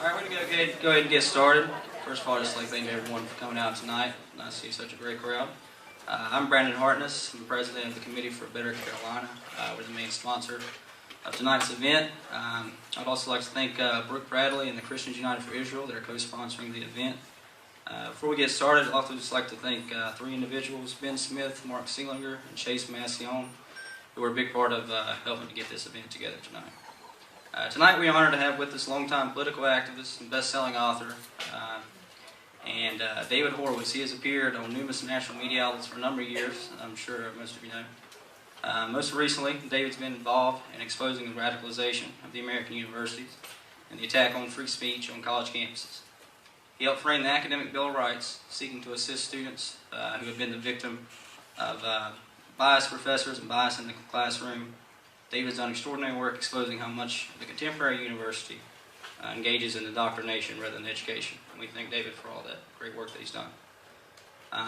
All right, we're going to go ahead and get started. First of all, I'd just like to thank everyone for coming out tonight. Nice to see such a great crowd. I'm Brandon Hartness. I'm president of the Committee for Better Carolina. We're the main sponsor of tonight's event. I'd also like to thank Brooke Bradley and the Christians United for Israel that are co-sponsoring the event. Before we get started, I'd also just like to thank three individuals, Ben Smith, Mark Seelinger, and Chase Massione, who were a big part of helping to get this event together tonight. Tonight we are honored to have with us longtime political activist and best-selling author, David Horowitz. He has appeared on numerous national media outlets for a number of years, I'm sure most of you know. Most recently, David's been involved in exposing the radicalization of the American universities and the attack on free speech on college campuses. He helped frame the Academic Bill of Rights, seeking to assist students who have been the victim of biased professors and bias in the classroom. David's done extraordinary work exposing how much the contemporary university engages in indoctrination rather than education. And we thank David for all that great work that he's done.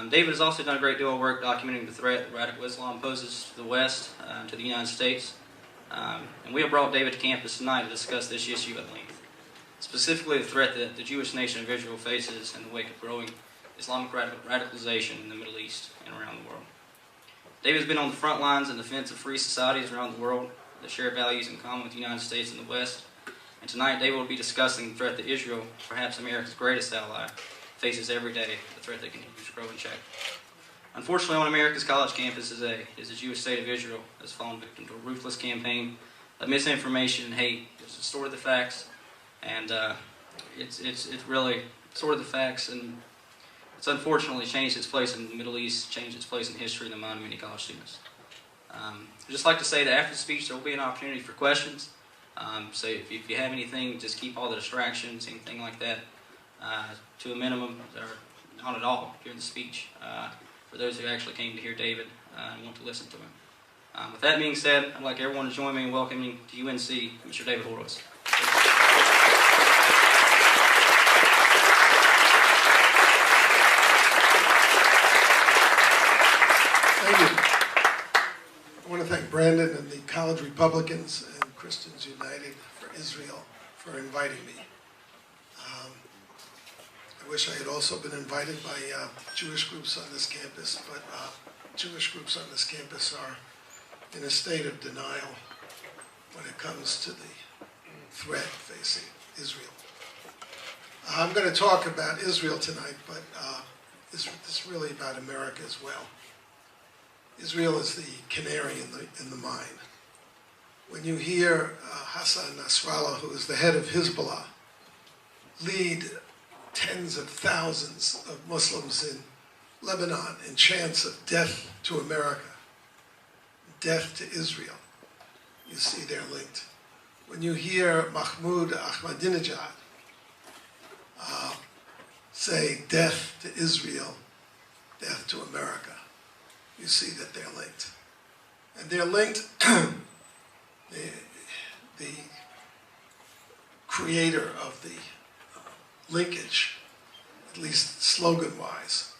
David has also done a great deal of work documenting the threat that radical Islam poses to the West, to the United States. And we have brought David to campus tonight to discuss this issue at length. Specifically the threat that the Jewish nation of Israel faces in the wake of growing Islamic radicalization in the Middle East and around the world. David's been on the front lines in defense of free societies around the world that share values in common with the United States and the West. And tonight, David will be discussing the threat that Israel, perhaps America's greatest ally, faces every day, the threat that continues to grow and check. Unfortunately, on America's college campus is the Jewish state of Israel has fallen victim to a ruthless campaign of misinformation and hate. It's distorted the facts, and it's really distorted the facts, and it's unfortunately changed its place in the Middle East, changed its place in history in the mind of many college students. I'd just like to say that after the speech there will be an opportunity for questions. So if you have anything, just keep all the distractions, anything like that, to a minimum, or not at all during the speech, for those who actually came to hear David and want to listen to him. With that being said, I'd like everyone to join me in welcoming to UNC Mr. David Horowitz. Thank you. I want to thank Brandon and the College Republicans and Christians United for Israel for inviting me. I wish I had also been invited by Jewish groups on this campus, but Jewish groups on this campus are in a state of denial when it comes to the threat facing Israel. I'm going to talk about Israel tonight, but it's really about America as well. Israel is the canary in the mine. When you hear Hassan Nasrallah, who is the head of Hezbollah, lead tens of thousands of Muslims in Lebanon in chants of death to America, death to Israel, you see they're linked. When you hear Mahmoud Ahmadinejad say death to Israel, death to America, you see that they're linked. And they're linked, the creator of the linkage, at least slogan-wise,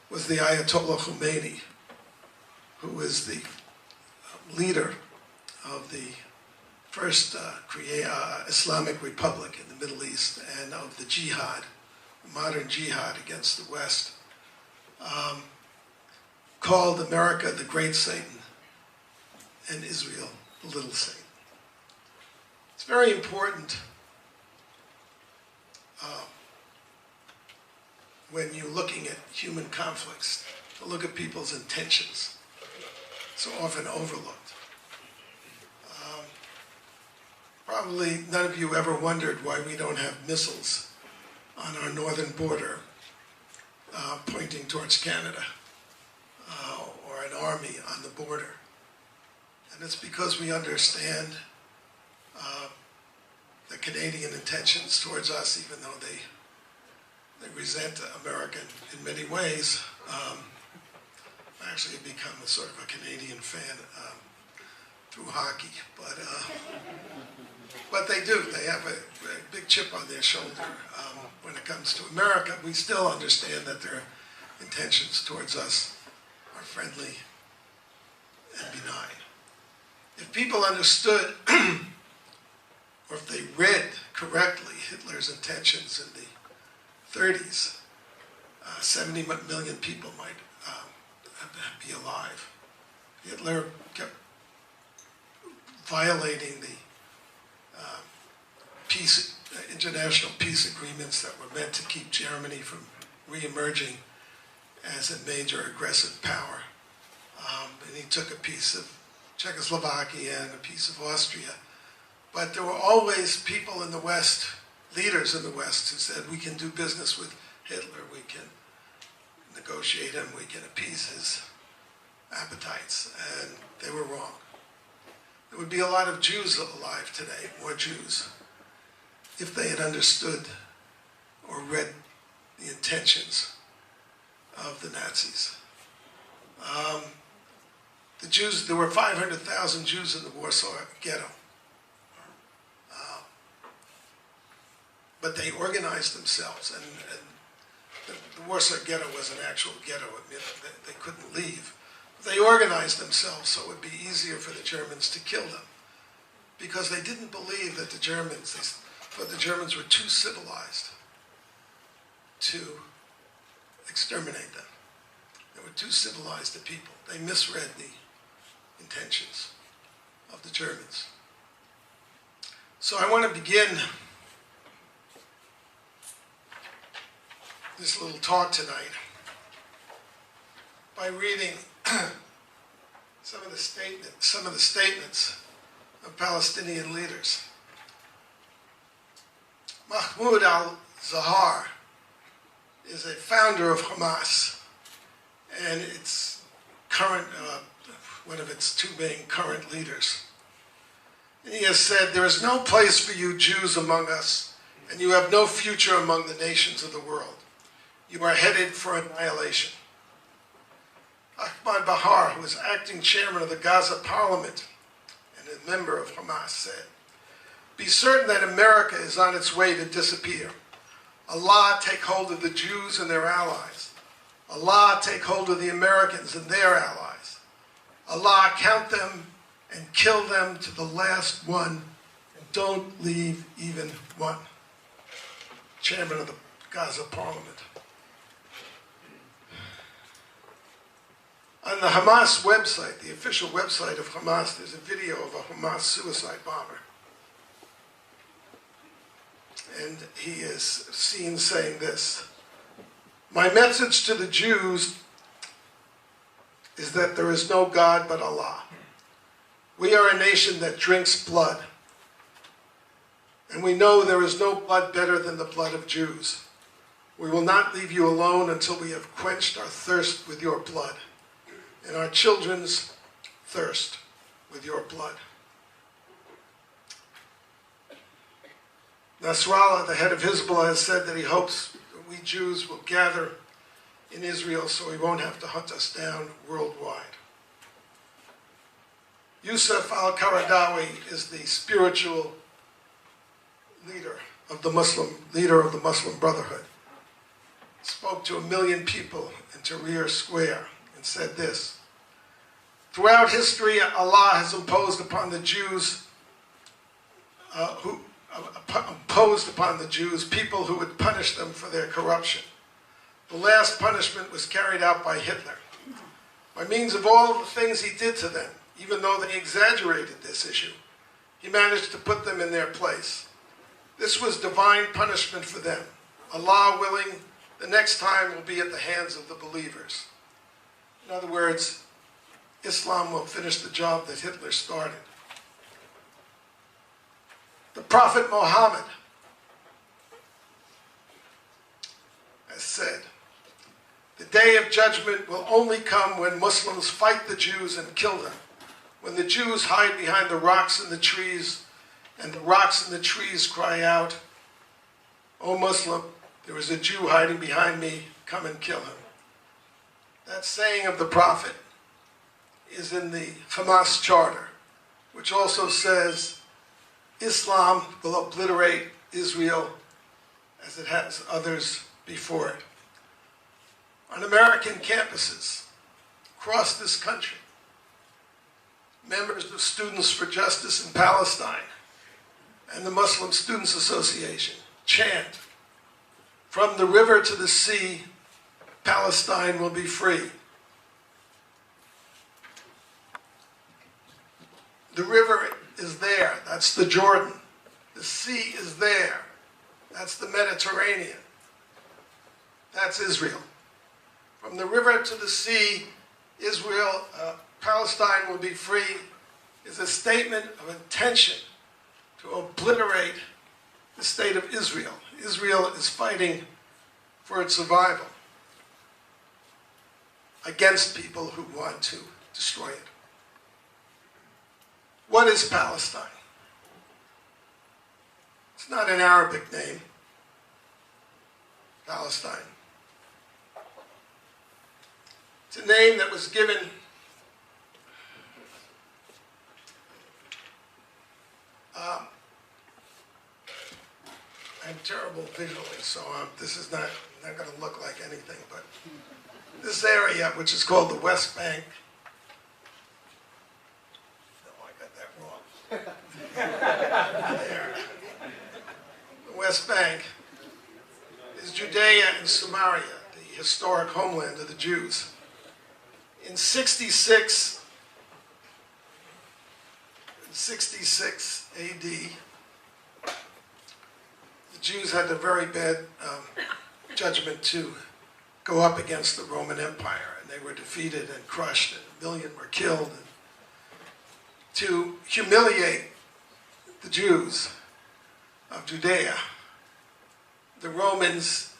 was the Ayatollah Khomeini, who is the leader of the first Islamic Republic in the Middle East and of the jihad, the modern jihad against the West. Called America the Great Satan and Israel the Little Satan. It's very important when you're looking at human conflicts to look at people's intentions, so often overlooked. Probably none of you ever wondered why we don't have missiles on our northern border pointing towards Canada. Or an army on the border. And it's because we understand the Canadian intentions towards us, even though they resent America in many ways. I actually have become a sort of a Canadian fan through hockey, but they do. They have a big chip on their shoulder when it comes to America. We still understand that their intentions towards us are friendly and benign. If people understood or if they read correctly Hitler's intentions in the 30s, 70 million people might be alive. Hitler kept violating the international peace agreements that were meant to keep Germany from re-emerging as a major aggressive power. And he took a piece of Czechoslovakia and a piece of Austria. But there were always people in the West, leaders in the West, who said, we can do business with Hitler, we can negotiate him, we can appease his appetites. And they were wrong. There would be a lot of Jews alive today, more Jews, if they had understood or read the intentions of the Nazis. The Jews, there were 500,000 Jews in the Warsaw Ghetto. But they organized themselves, and the Warsaw Ghetto was an actual ghetto. I mean, they couldn't leave. But they organized themselves so it would be easier for the Germans to kill them, because they didn't believe that the Germans were too civilized to exterminate them. They were too civilized a people. They misread the intentions of the Germans. So I want to begin this little talk tonight by reading some of the statements of Palestinian leaders. Mahmoud al-Zahar is a founder of Hamas, and its current, one of its two main current leaders. And he has said, "There is no place for you Jews among us, and you have no future among the nations of the world. You are headed for annihilation." Ahmad Bahar, who is acting chairman of the Gaza parliament and a member of Hamas, said, "Be certain that America is on its way to disappear. Allah take hold of the Jews and their allies. Allah take hold of the Americans and their allies. Allah count them and kill them to the last one, and don't leave even one." Chairman of the Gaza parliament. On the Hamas website, the official website of Hamas, there's a video of a Hamas suicide bomber. And he is seen saying this: "My message to the Jews is that there is no God but Allah. We are a nation that drinks blood. And we know there is no blood better than the blood of Jews. We will not leave you alone until we have quenched our thirst with your blood, and our children's thirst with your blood." Nasrallah, the head of Hezbollah, has said that he hopes that we Jews will gather in Israel so he won't have to hunt us down worldwide. Yusuf al-Qaradawi is the spiritual leader of the Muslim Brotherhood. Spoke to 1 million people in Tahrir Square and said this: "Throughout history, Allah has imposed upon the Jews people who would punish them for their corruption. The last punishment was carried out by Hitler. By means of all of the things he did to them, even though they exaggerated this issue, he managed to put them in their place. This was divine punishment for them. Allah willing, the next time will be at the hands of the believers." In other words, Islam will finish the job that Hitler started. The Prophet Muhammad has said, "The day of judgment will only come when Muslims fight the Jews and kill them, when the Jews hide behind the rocks and the trees, and the rocks and the trees cry out, 'O Muslim, there is a Jew hiding behind me, come and kill him.'" That saying of the Prophet is in the Hamas Charter, which also says Islam will obliterate Israel as it has others before it. On American campuses across this country, members of Students for Justice in Palestine and the Muslim Students Association chant, "From the river to the sea, Palestine will be free." The river is there, that's the Jordan. The sea is there, that's the Mediterranean. That's Israel. From the river to the sea, Israel, Palestine will be free, is a statement of intention to obliterate the state of Israel. Israel is fighting for its survival against people who want to destroy it. What is Palestine? It's not an Arabic name, Palestine. It's a name that was given I'm terrible visually, so this is not going to look like anything, but this area, which is called the West Bank, no, I got that wrong. There. The West Bank is Judea and Samaria, the historic homeland of the Jews. In 66 AD, the Jews had the very bad judgment to go up against the Roman Empire, and they were defeated and crushed, and 1 million were killed. And to humiliate the Jews of Judea, the Romans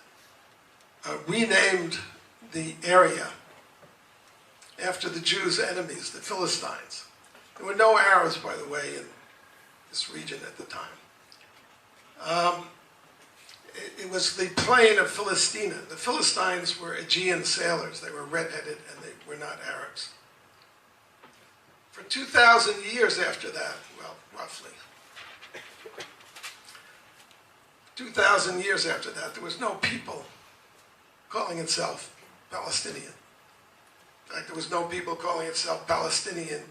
renamed the area after the Jews' enemies, the Philistines. There were no Arabs, by the way, in this region at the time. It was the plain of Philistina. The Philistines were Aegean sailors. They were red-headed, and they were not Arabs. For 2,000 years after that, well, roughly, 2,000 years after that, there was no people calling itself Palestinian. In fact, there was no people calling itself Palestinian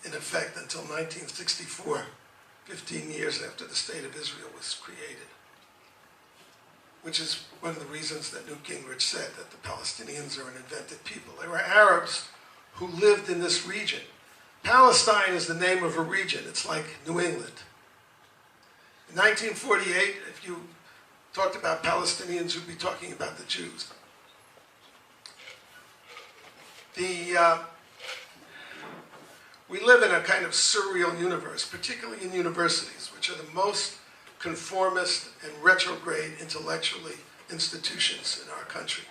in effect until 1964, 15 years after the State of Israel was created, which is one of the reasons that Newt Gingrich said that the Palestinians are an invented people. They were Arabs who lived in this region. Palestine is the name of a region. It's like New England. In 1948, if you talked about Palestinians, you'd be talking about the Jews. We live in a kind of surreal universe, particularly in universities, which are the most conformist and retrograde intellectually institutions in our country.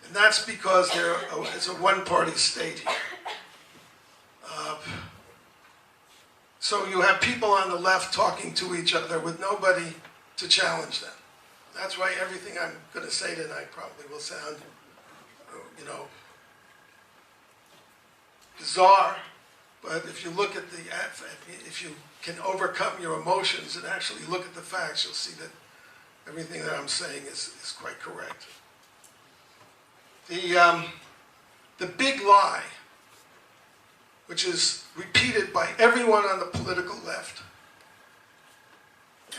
And that's because it's a one-party state here. So you have people on the left talking to each other with nobody to challenge them. That's why everything I'm going to say tonight probably will sound, bizarre. But if you look at if you can overcome your emotions and actually look at the facts, you'll see that everything that I'm saying is quite correct. The big lie, which is repeated by everyone on the political left,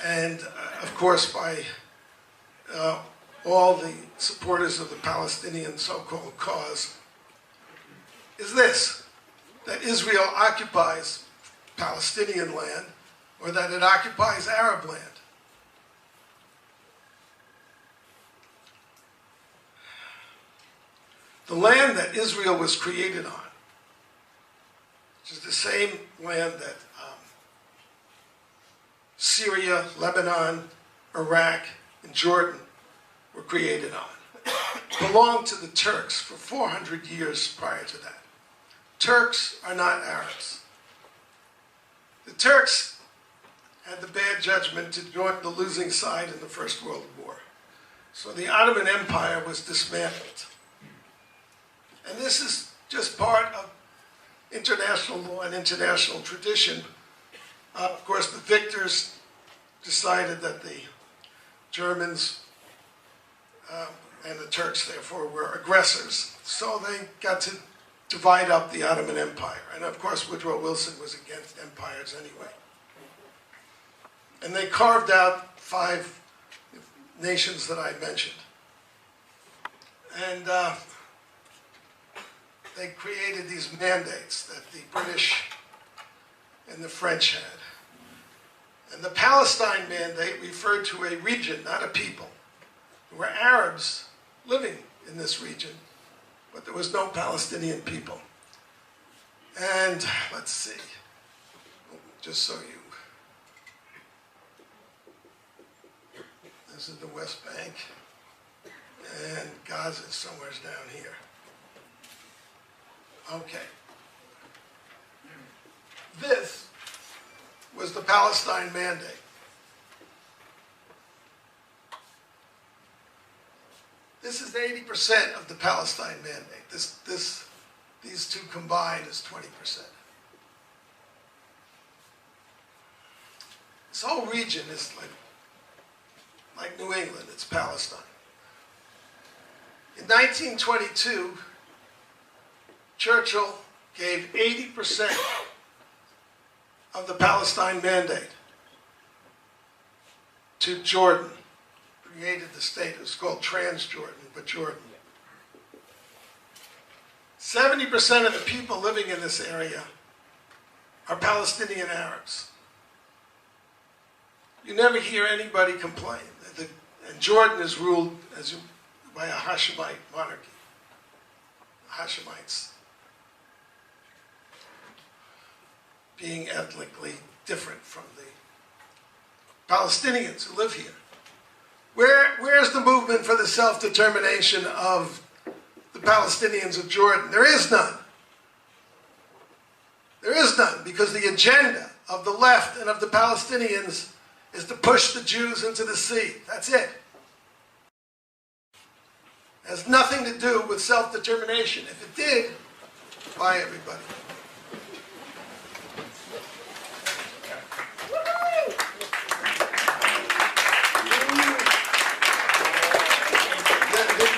and of course by all the supporters of the Palestinian so-called cause, is this: that Israel occupies Palestinian land, or that it occupies Arab land. The land that Israel was created on, which is the same land that Syria, Lebanon, Iraq, and Jordan were created on, belonged to the Turks for 400 years prior to that. Turks are not Arabs. The Turks had the bad judgment to join the losing side in the First World War. So the Ottoman Empire was dismantled. And this is just part of international law and international tradition. Of course, the victors decided that the Germans and the Turks, therefore, were aggressors. So they got to divide up the Ottoman Empire. And of course, Woodrow Wilson was against empires anyway. And they carved out 5 nations that I mentioned. And they created these mandates that the British and the French had. And the Palestine Mandate referred to a region, not a people. There were Arabs living in this region, but there was no Palestinian people. And let's see, just so you, this is the West Bank, and Gaza is somewhere down here. Okay. This was the Palestine Mandate. This is 80% of the Palestine Mandate. These two combined is 20%. This whole region is like New England, it's Palestine. In 1922, Churchill gave 80% of the Palestine Mandate to Jordan. Created the state, it was called Transjordan, but Jordan. 70% of the people living in this area are Palestinian Arabs. You never hear anybody complain. And Jordan is ruled by a Hashemite monarchy. Hashemites being ethnically different from the Palestinians who live here. Where's the movement for the self-determination of the Palestinians of Jordan? There is none. There is none, because the agenda of the left and of the Palestinians is to push the Jews into the sea. That's it. It has nothing to do with self-determination. If it did, bye everybody.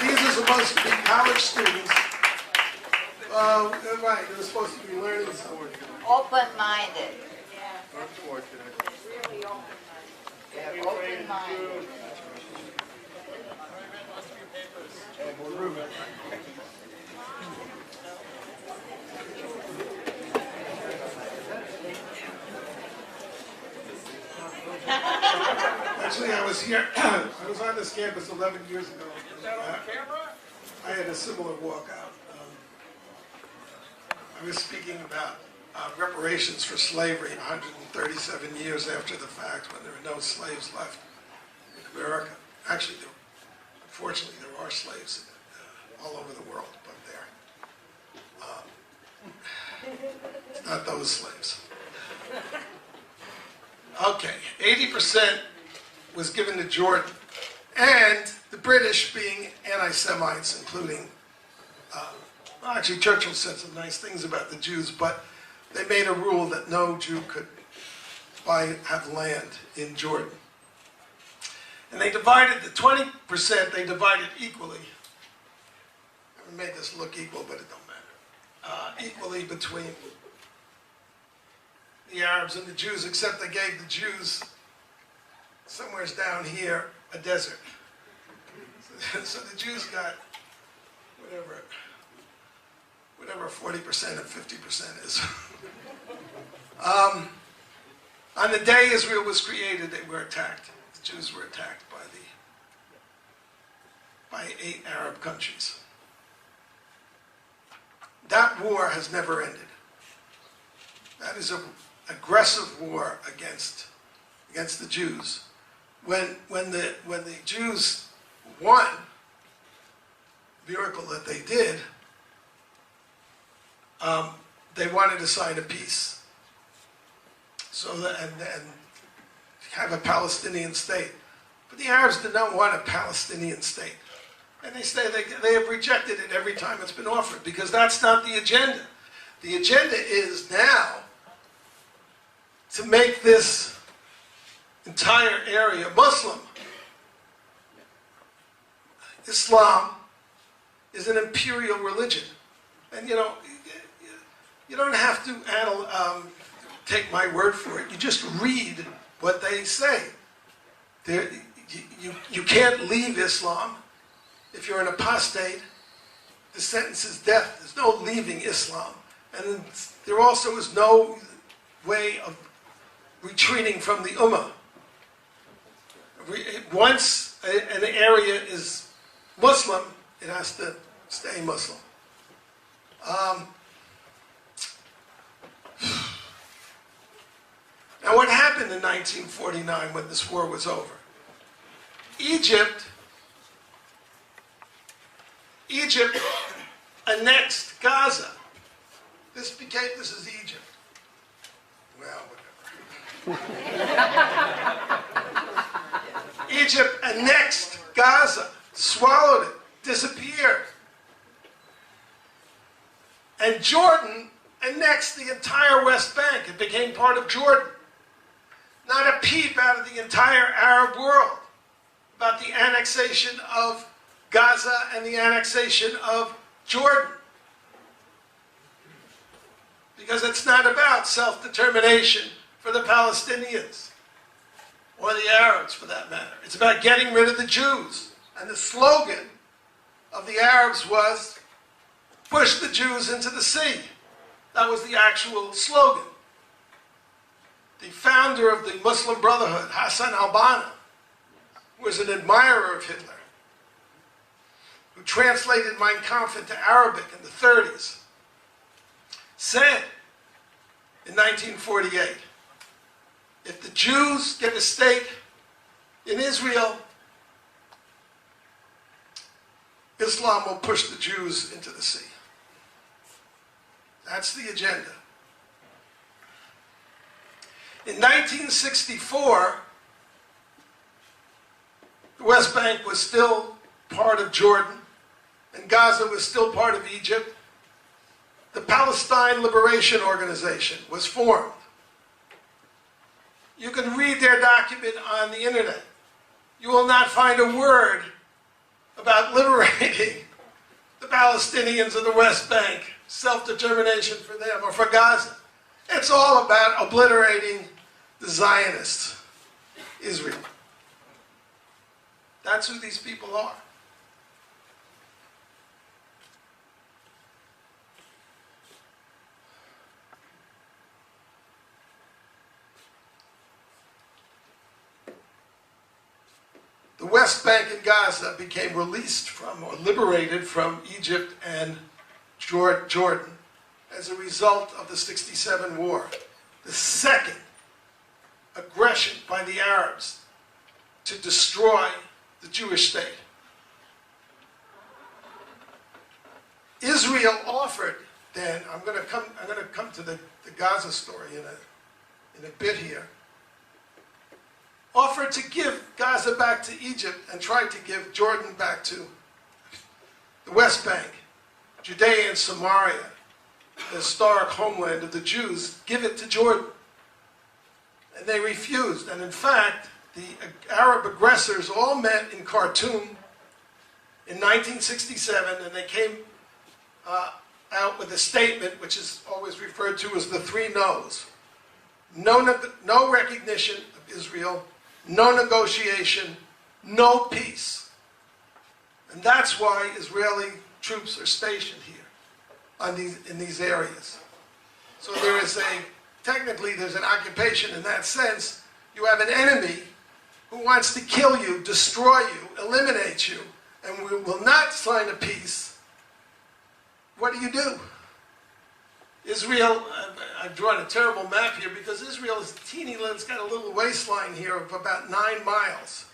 These are supposed to be college students. Right, they're supposed to be learning something. Open-minded. Unfortunate. Really open-minded. They're open-minded. Actually, I was here, I was on this campus 11 years ago. Is that on camera? I had a similar walkout. I was speaking about reparations for slavery 137 years after the fact, when there were no slaves left in America. Actually, unfortunately, there are slaves all over the world, but it's not those slaves. Okay, 80% was given to Jordan, and the British, being anti-Semites, including, well, actually Churchill said some nice things about the Jews, but they made a rule that no Jew could have land in Jordan. And they divided the 20%, they divided equally. I made this look equal, but it don't matter. Equally between the Arabs and the Jews, except they gave the Jews, somewhere's down here, a desert. So the Jews got whatever 40% and 50% is. On the day Israel was created, they were attacked. The Jews were attacked by 8 Arab countries. That war has never ended. That is an aggressive war against the Jews. When the Jews won, miracle that they did, they wanted to sign a peace, so that and have a Palestinian state. But the Arabs did not want a Palestinian state, and they have rejected it every time it's been offered, because that's not the agenda. The agenda is now to make this entire area Muslim. Islam is an imperial religion. And you don't have to take my word for it. You just read what they say. You can't leave Islam. If you're an apostate, the sentence is death. There's no leaving Islam. And there also is no way of retreating from the Ummah. Once an area is Muslim, it has to stay Muslim. Now what happened in 1949 when this war was over? Egypt annexed Gaza. This is Egypt. Well, whatever. Egypt annexed Gaza, swallowed it, disappeared. And Jordan annexed the entire West Bank. It became part of Jordan. Not a peep out of the entire Arab world about the annexation of Gaza and the annexation of Jordan. Because it's not about self-determination for the Palestinians, or the Arabs for that matter. It's about getting rid of the Jews. And the slogan of the Arabs was, push the Jews into the sea. That was the actual slogan. The founder of the Muslim Brotherhood, Hassan al-Banna, was an admirer of Hitler, who translated Mein Kampf into Arabic in the 30s, said in 1948, if the Jews get a stake in Israel, Islam will push the Jews into the sea. That's the agenda. In 1964, the West Bank was still part of Jordan, and Gaza was still part of Egypt. The Palestine Liberation Organization was formed. You can read their document on the internet. You will not find a word about liberating the Palestinians of the West Bank, self-determination for them, or for Gaza. It's all about obliterating the Zionists, Israel. That's who these people are. The West Bank and Gaza became released from, or liberated from, Egypt and Jordan as a result of the '67 war. The second aggression by the Arabs to destroy the Jewish state. Israel offered then, I'm going to come to the Gaza story in a bit here, offered to give Gaza back to Egypt and tried to give Jordan back to the West Bank, Judea and Samaria, the historic homeland of the Jews, give it to Jordan. And they refused. And in fact, the Arab aggressors all met in Khartoum in 1967, and they came out with a statement which is always referred to as the three no's. No recognition of Israel, no negotiation, no peace. And that's why Israeli troops are stationed here in these areas. So there is technically there's an occupation in that sense. You have an enemy who wants to kill you, destroy you, eliminate you, and we will not sign a peace. What do? Israel, I've drawn a terrible map here because Israel is teeny little, it's got a little waistline here of about 9 miles,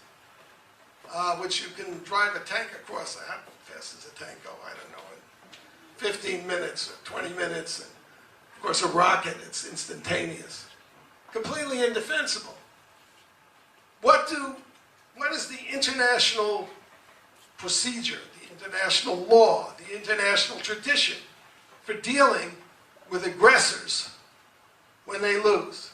which you can drive a tank across. How fast does a tank go? I don't know, in 15 minutes or 20 minutes. And of course, a rocket, it's instantaneous. Completely indefensible. What is the international procedure, the international law, the international tradition for dealing with aggressors when they lose?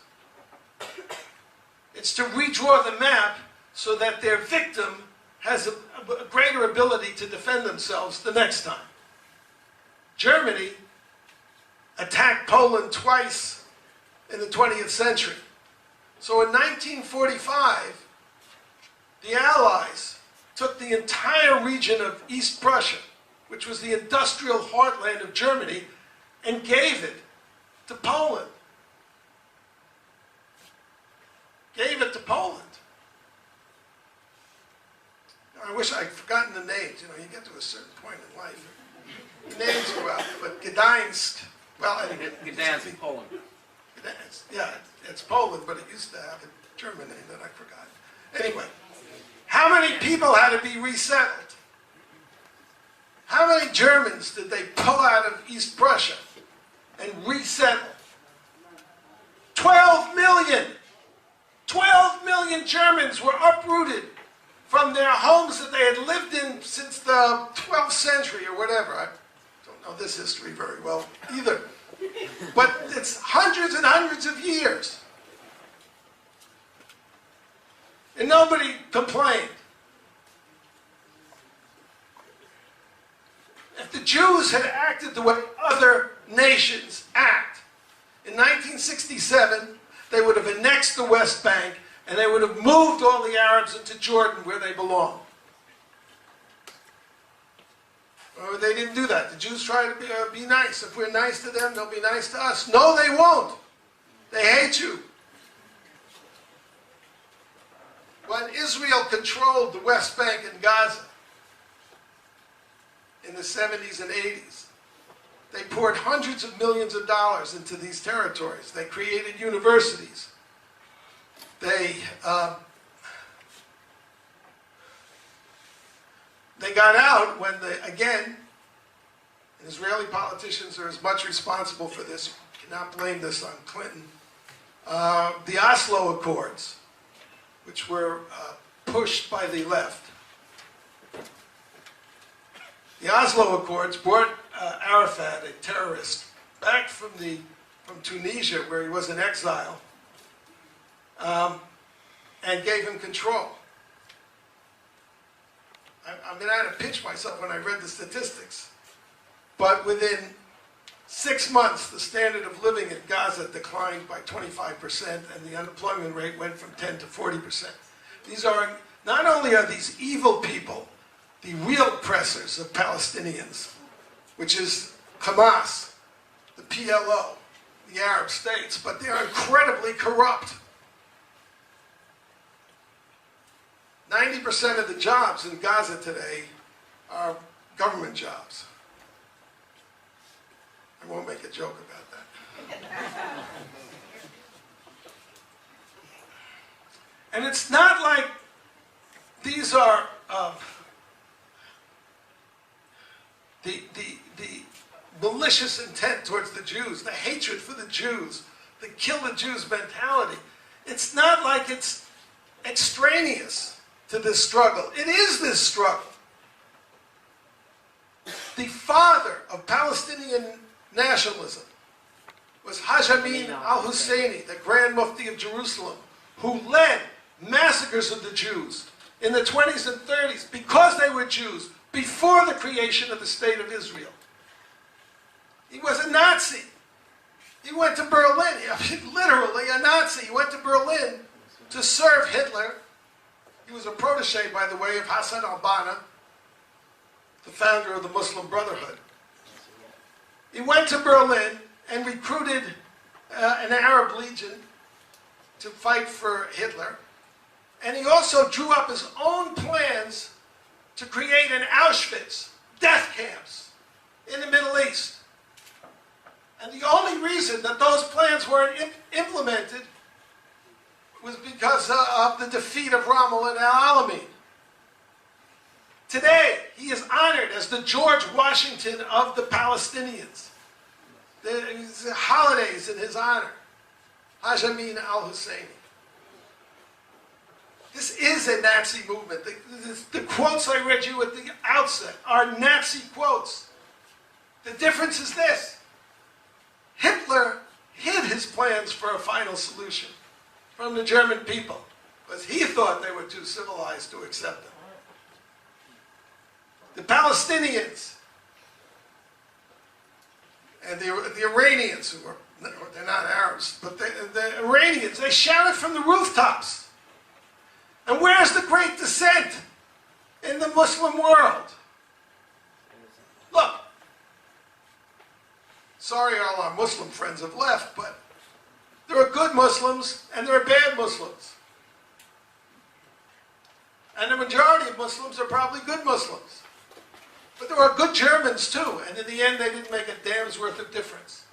It's to redraw the map so that their victim has a greater ability to defend themselves the next time. Germany attacked Poland twice in the 20th century. So in 1945, the Allies took the entire region of East Prussia, which was the industrial heartland of Germany, and gave it to Poland. Gave it to Poland. I wish I'd forgotten the names. You know, you get to a certain point in life, the names go out. But Gdańsk, well, anyway. Gdańsk, Poland. Gdańsk, yeah, it's Poland, but it used to have a German name that I forgot. Anyway, how many people had to be resettled? How many Germans did they pull out of East Prussia and resettle? 12 million! 12 million Germans were uprooted from their homes that they had lived in since the 12th century or whatever. I don't know this history very well either. But it's hundreds and hundreds of years. And nobody complained. If the Jews had acted the way other nations act, in 1967, they would have annexed the West Bank and they would have moved all the Arabs into Jordan where they belong. Well, they didn't do that. The Jews try to be nice. If we're nice to them, they'll be nice to us. No, they won't. They hate you. When Israel controlled the West Bank and Gaza in the 70s and 80s, they poured hundreds of millions of dollars into these territories. They created universities. They got out when, again, and Israeli politicians are as much responsible for this, you cannot blame this on Clinton, the Oslo Accords, which were pushed by the left. The Oslo Accords brought Arafat, a terrorist, back from Tunisia, where he was in exile, and gave him control. I mean, I had to pinch myself when I read the statistics. But within 6 months, the standard of living in Gaza declined by 25%, and the unemployment rate went from 10 to 40%. These are, not only are these evil people, the real oppressors of Palestinians, which is Hamas, the PLO, the Arab states, but they are incredibly corrupt. 90% of the jobs in Gaza today are government jobs. I won't make a joke about that. And it's not like these are the malicious intent towards the Jews, the hatred for the Jews, the kill the Jews mentality. It's not like it's extraneous to this struggle. It is this struggle. The father of Palestinian nationalism was Haj Amin al-Husseini, the Grand Mufti of Jerusalem, who led massacres of the Jews in the 20s and 30s because they were Jews, before the creation of the State of Israel. He was a Nazi. He went to Berlin, literally a Nazi. He went to Berlin to serve Hitler. He was a protege, by the way, of Hassan al-Banna, the founder of the Muslim Brotherhood. He went to Berlin and recruited an Arab legion to fight for Hitler. And he also drew up his own plans to create an Auschwitz, death camps, in the Middle East. And the only reason that those plans weren't implemented was because of the defeat of Rommel and Al-Alamein. Today, he is honored as the George Washington of the Palestinians. There's holidays in his honor. Haj Amin al-Husseini. This is a Nazi movement. The quotes I read you at the outset are Nazi quotes. The difference is this. Hitler hid his plans for a final solution from the German people because he thought they were too civilized to accept them. The Palestinians And the Iranians, who were, they're not Arabs, but the Iranians, they shouted from the rooftops. And where's the great dissent in the Muslim world? Look, sorry all our Muslim friends have left, but there are good Muslims and there are bad Muslims. And the majority of Muslims are probably good Muslims. But there are good Germans too, and in the end they didn't make a damn's worth of difference.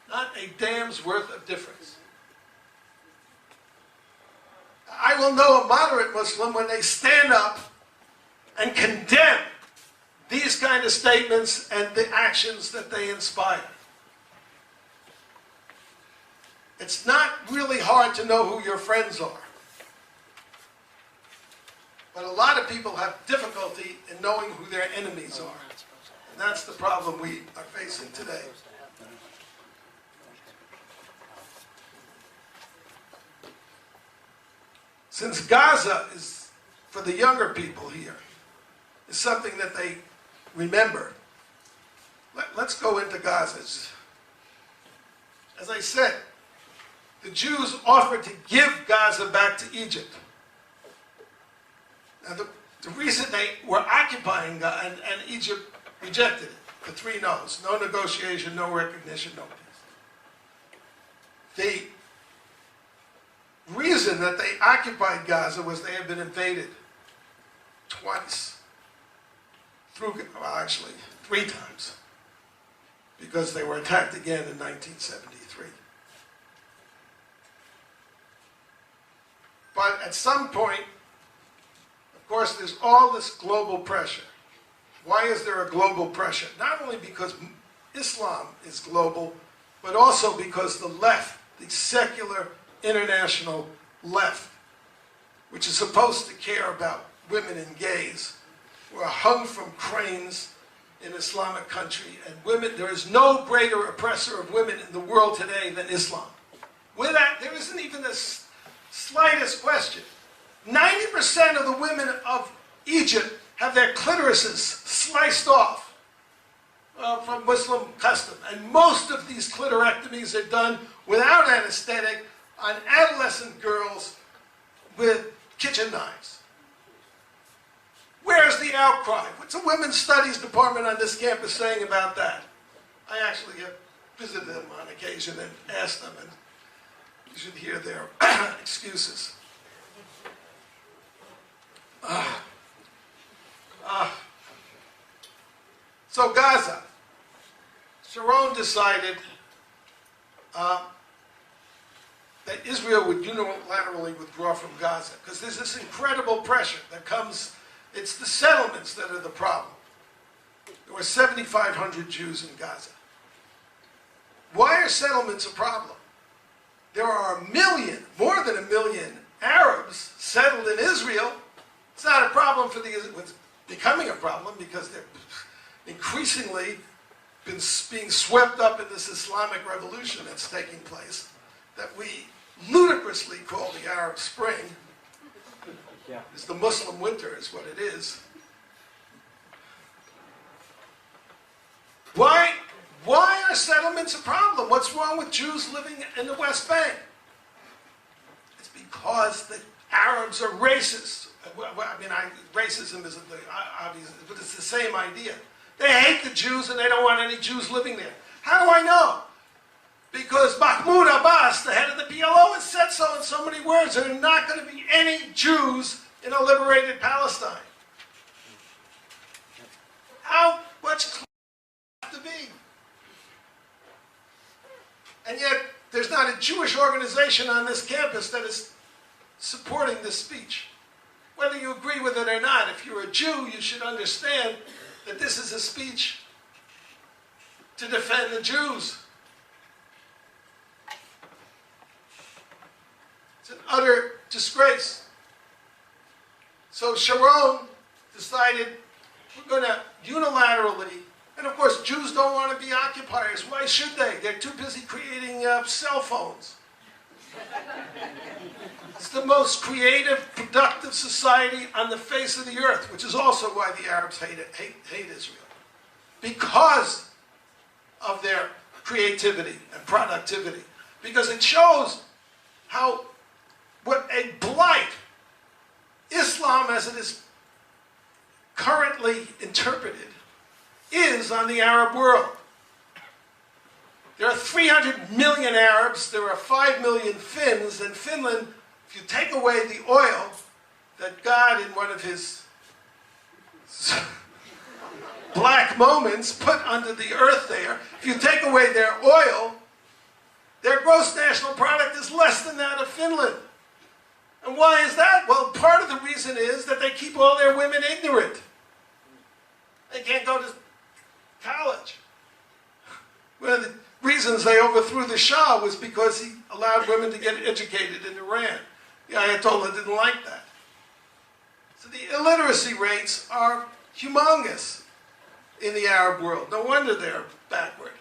Not a damn's worth of difference. I will know a moderate Muslim when they stand up and condemn these kind of statements and the actions that they inspire. It's not really hard to know who your friends are. But a lot of people have difficulty in knowing who their enemies are. And that's the problem we are facing today. Since Gaza is, for the younger people here, is something that they remember, let's go into Gaza. As I said, the Jews offered to give Gaza back to Egypt. Now, the reason they were occupying Gaza, and Egypt rejected it, the three no's: no negotiation, no recognition, no peace. The reason that they occupied Gaza was they had been invaded twice. Well, actually, 3 times. Because they were attacked again in 1973. But at some point, of course, there's all this global pressure. Why is there a global pressure? Not only because Islam is global, but also because the left, the secular international left, which is supposed to care about women and gays, were hung from cranes in Islamic country. And women, there is no greater oppressor of women in the world today than Islam. With that, there isn't even the slightest question. 90% of the women of Egypt have their clitorises sliced off from Muslim custom. And most of these clitorectomies are done without anesthetic on adolescent girls with kitchen knives. Where's the outcry? What's the Women's Studies Department on this campus saying about that? I actually have visited them on occasion and asked them, and you should hear their excuses. So Gaza, Sharon decided that Israel would unilaterally withdraw from Gaza, because there's this incredible pressure that comes. It's the settlements that are the problem. There were 7,500 Jews in Gaza. Why are settlements a problem? There are more than a million Arabs settled in Israel. It's not a problem for it's becoming a problem because they're increasingly being swept up in this Islamic revolution that's taking place that we ludicrously call the Arab Spring. It's the Muslim winter is what it is. Why are settlements a problem? What's wrong with Jews living in the West Bank? It's because the Arabs are racist. I mean, racism isn't obvious, but it's the same idea. They hate the Jews and they don't want any Jews living there. How do I know? Because Mahmoud Abbas, the head of the PLO, has said so in so many words. There are not going to be any Jews in a liberated Palestine. How much clearer does it have to be? And yet, there's not a Jewish organization on this campus that is supporting this speech. Whether you agree with it or not, if you're a Jew, you should understand that this is a speech to defend the Jews. It's an utter disgrace. So Sharon decided we're going to unilaterally, and of course Jews don't want to be occupiers. Why should they? They're too busy creating cell phones. It's the most creative, productive society on the face of the earth, which is also why the Arabs hate Israel. Because of their creativity and productivity, because it shows how, what a blight Islam as it is currently interpreted is on the Arab world. There are 300 million Arabs, there are 5 million Finns, and Finland, if you take away the oil that God in one of his black moments put under the earth there, if you take away their oil, their gross national product is less than that of Finland. And why is that? Well, part of the reason is that they keep all their women ignorant. They can't go to college. One of the reasons they overthrew the Shah was because he allowed women to get educated in Iran. The Ayatollah didn't like that. So the illiteracy rates are humongous in the Arab world. No wonder they're backward.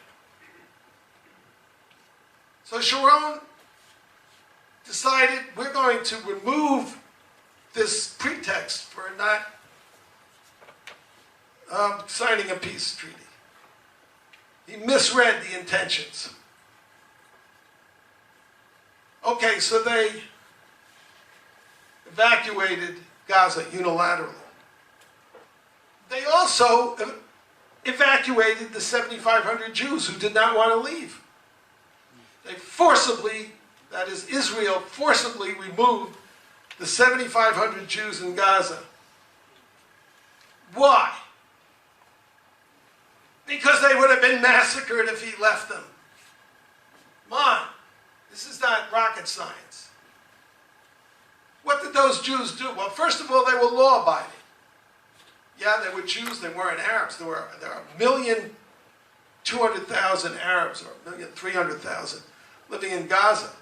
So Sharon decided we're going to remove this pretext for not signing a peace treaty. He misread the intentions. Okay, so they evacuated Gaza unilaterally. They also evacuated the 7,500 Jews who did not want to leave. They forcibly, that is Israel, forcibly removed the 7,500 Jews in Gaza. Why? Because they would have been massacred if he left them. Come on, this is not rocket science. What did those Jews do? Well, first of all, they were law-abiding. Yeah, they were Jews, they weren't Arabs. There are 1,200,000 Arabs, or 1,300,000, living in Gaza.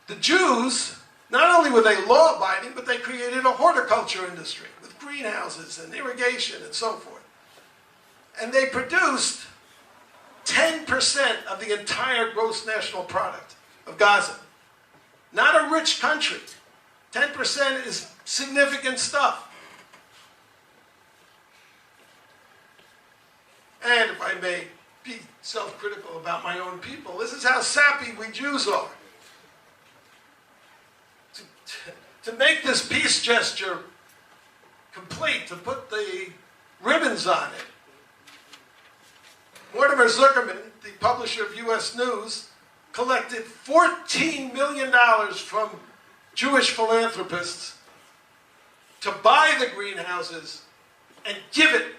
The Jews, not only were they law-abiding, but they created a horticulture industry with greenhouses and irrigation and so forth. And they produced 10% of the entire gross national product of Gaza. Not a rich country. 10% is significant stuff. And if I may be self-critical about my own people, this is how sappy we Jews are. To make this peace gesture complete, to put the ribbons on it, Mortimer Zuckerman, the publisher of U.S. News, collected $14 million from Jewish philanthropists to buy the greenhouses and give it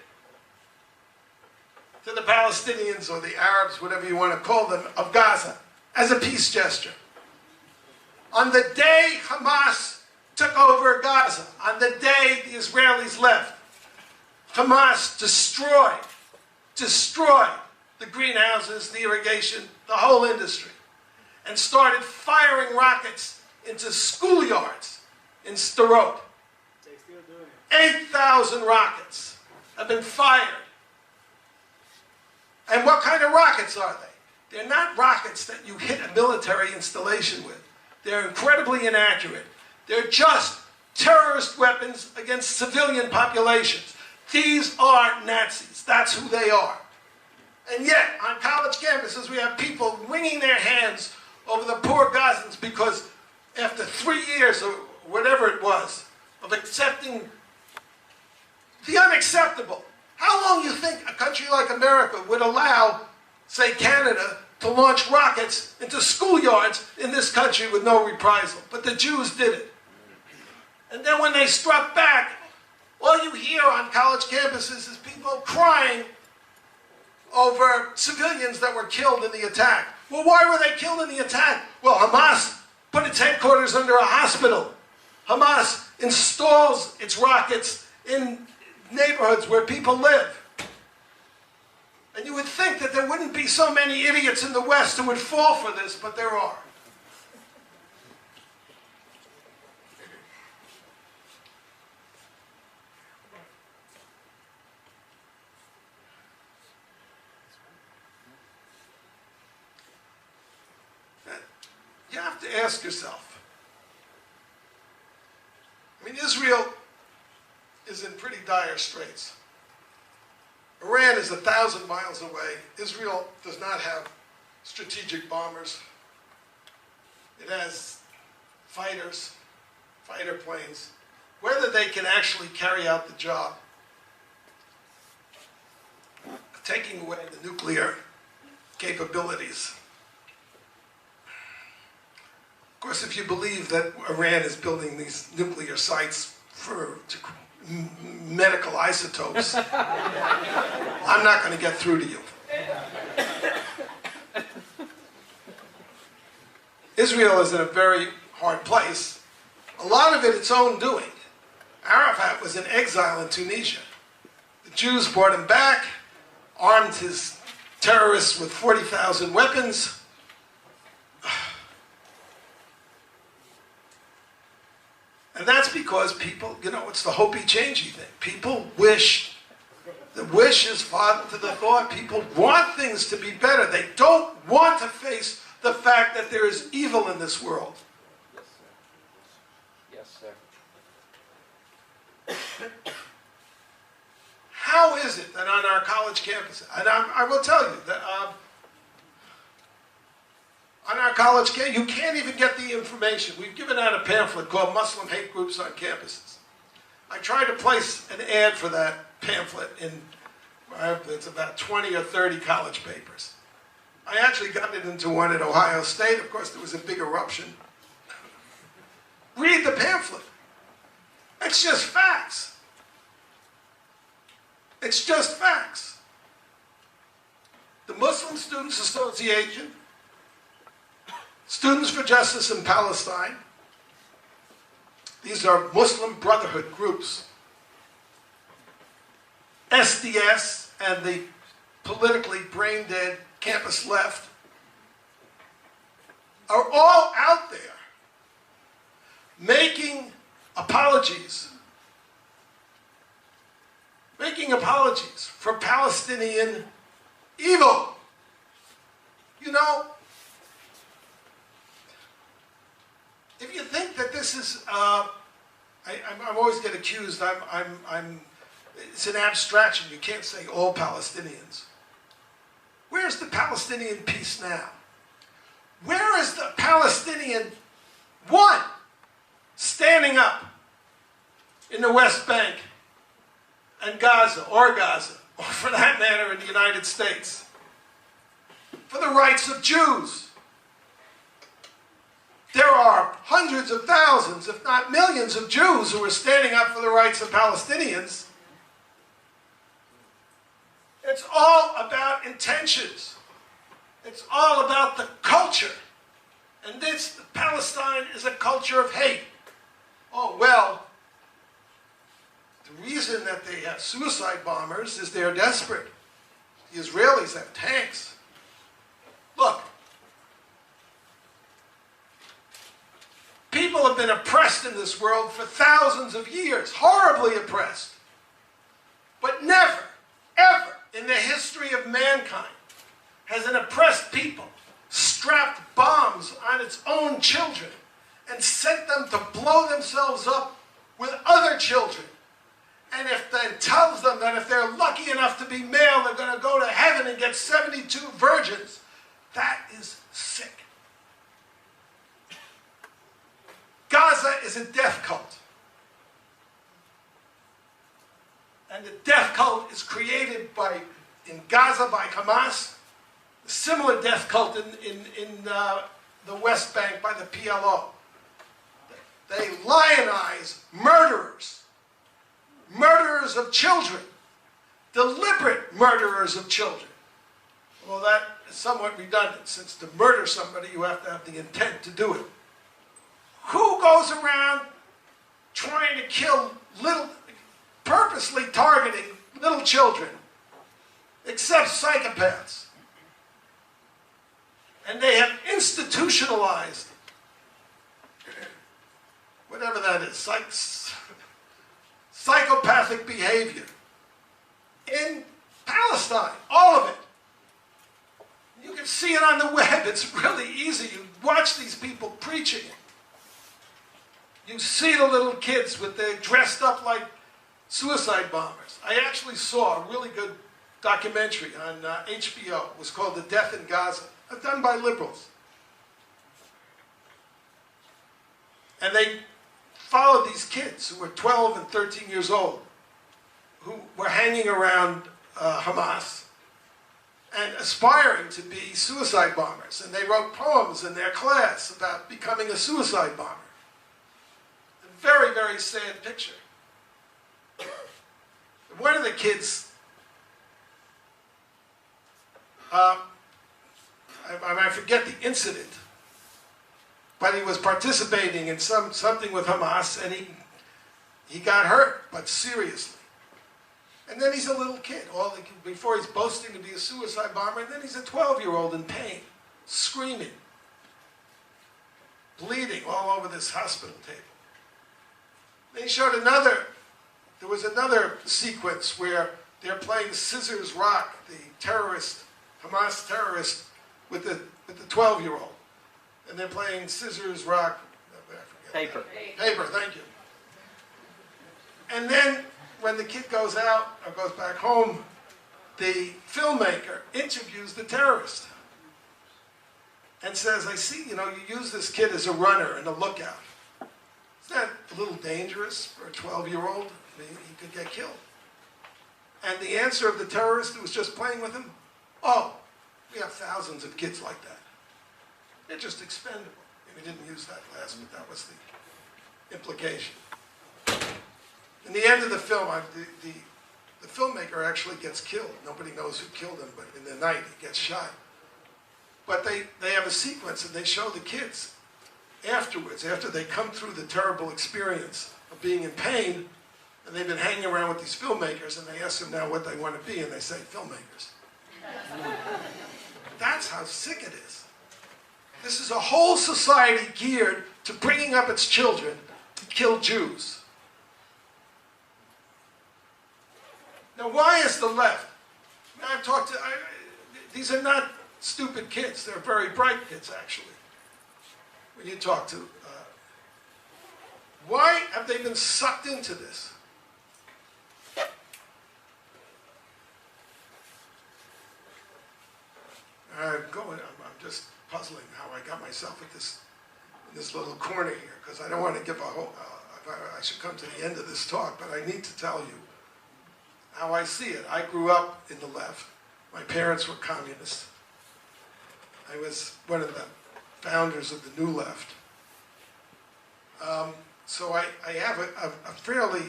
to the Palestinians or the Arabs, whatever you want to call them, of Gaza, as a peace gesture. On the day Hamas took over Gaza, on the day the Israelis left, Hamas destroyed the greenhouses, the irrigation, the whole industry, and started firing rockets into schoolyards in Sderot. They still doing it. 8,000 rockets have been fired. And what kind of rockets are they? They're not rockets that you hit a military installation with. They're incredibly inaccurate. They're just terrorist weapons against civilian populations. These are Nazis. That's who they are. And yet, on college campuses, we have people wringing their hands over the poor Gazans because after 3 years or whatever it was of accepting the unacceptable, how long do you think a country like America would allow, say Canada, to launch rockets into schoolyards in this country with no reprisal? But the Jews did it. And then when they struck back, all you hear on college campuses is people crying over civilians that were killed in the attack. Well, why were they killed in the attack? Well, Hamas put its headquarters under a hospital. Hamas installs its rockets in neighborhoods where people live. And you would think that there wouldn't be so many idiots in the West who would fall for this, but there are. You have to ask yourself. I mean, Israel is in pretty dire straits. Iran is 1,000 miles away. Israel does not have strategic bombers. It has fighters, fighter planes. Whether they can actually carry out the job of taking away the nuclear capabilities. Of course, if you believe that Iran is building these nuclear sites for medical isotopes, I'm not going to get through to you. Israel is in a very hard place. A lot of it its own doing. Arafat was in exile in Tunisia. The Jews brought him back, armed his terrorists with 40,000 weapons. And that's because people, you know, it's the hopey-changey thing. People wish, the wish is father to the thought. People want things to be better. They don't want to face the fact that there is evil in this world. Yes, sir. How is it that on our college campus, and I will tell you that on our college campus, you can't even get the information. We've given out a pamphlet called Muslim Hate Groups on Campuses. I tried to place an ad for that pamphlet in, it's about 20 or 30 college papers. I actually got it into one at Ohio State. Of course, there was a big eruption. Read the pamphlet. It's just facts. It's just facts. The Muslim Students Association, Students for Justice in Palestine, these are Muslim Brotherhood groups. SDS and the politically brain-dead campus left are all out there making apologies for Palestinian evil. You know, if you think that this is, I always get accused, it's an abstraction. You can't say all Palestinians. Where's the Palestinian peace now? Where is the Palestinian one standing up in the West Bank and Gaza, or for that matter in the United States, for the rights of Jews? There are hundreds of thousands, if not millions, of Jews who are standing up for the rights of Palestinians. It's all about intentions. It's all about the culture. And this, Palestine is a culture of hate. Oh, well, the reason that they have suicide bombers is they're desperate. The Israelis have tanks. Look, people have been oppressed in this world for thousands of years, horribly oppressed. But never, ever in the history of mankind has an oppressed people strapped bombs on its own children and sent them to blow themselves up with other children. And then tells them that if they're lucky enough to be male, they're going to go to heaven and get 72 virgins. That is sick. Gaza is a death cult. And the death cult is created in Gaza by Hamas, a similar death cult in the West Bank by the PLO. They lionize murderers, murderers of children, deliberate murderers of children. Well, that is somewhat redundant, since to murder somebody you have to have the intent to do it. Who goes around trying to kill purposely targeting little children, except psychopaths? And they have institutionalized, whatever that is, psychopathic behavior in Palestine, all of it. You can see it on the web. It's really easy. You watch these people preaching it. You see the little kids they're dressed up like suicide bombers. I actually saw a really good documentary on HBO. It was called The Death in Gaza, done by liberals. And they followed these kids who were 12 and 13 years old, who were hanging around Hamas and aspiring to be suicide bombers. And they wrote poems in their class about becoming a suicide bomber. A very, very sad picture. One of the kids, I forget the incident, but he was participating in something with Hamas, and he got hurt, but seriously. And then he's a little kid, before he's boasting to be a suicide bomber, and then he's a 12-year-old in pain, screaming, bleeding all over this hospital table. Then he showed there was another sequence where they're playing scissors rock, the terrorist, Hamas terrorist, with the 12-year-old. And they're playing scissors rock, Paper. Paper, thank you. And then when the kid goes out or goes back home, the filmmaker interviews the terrorist and says, I see, you use this kid as a runner and a lookout. Isn't that a little dangerous for a 12-year-old? I mean, he could get killed. And the answer of the terrorist who was just playing with him, oh, we have thousands of kids like that. They're just expendable. We didn't use that last, but that was the implication. In the end of the film, the filmmaker actually gets killed. Nobody knows who killed him, but in the night he gets shot. But they have a sequence, and they show the kids afterwards, after they come through the terrible experience of being in pain, and they've been hanging around with these filmmakers, and they ask them now what they want to be, and they say, filmmakers. That's how sick it is. This is a whole society geared to bringing up its children to kill Jews. Now, why is the left? I've talked to, these are not stupid kids. They're very bright kids, actually, when you talk to. Why have they been sucked into this? I'm just puzzling how I got myself in this little corner here, because I don't want to give a whole, I should come to the end of this talk, but I need to tell you how I see it. I grew up in the left. My parents were communists. I was one of the founders of the New Left. So I have a fairly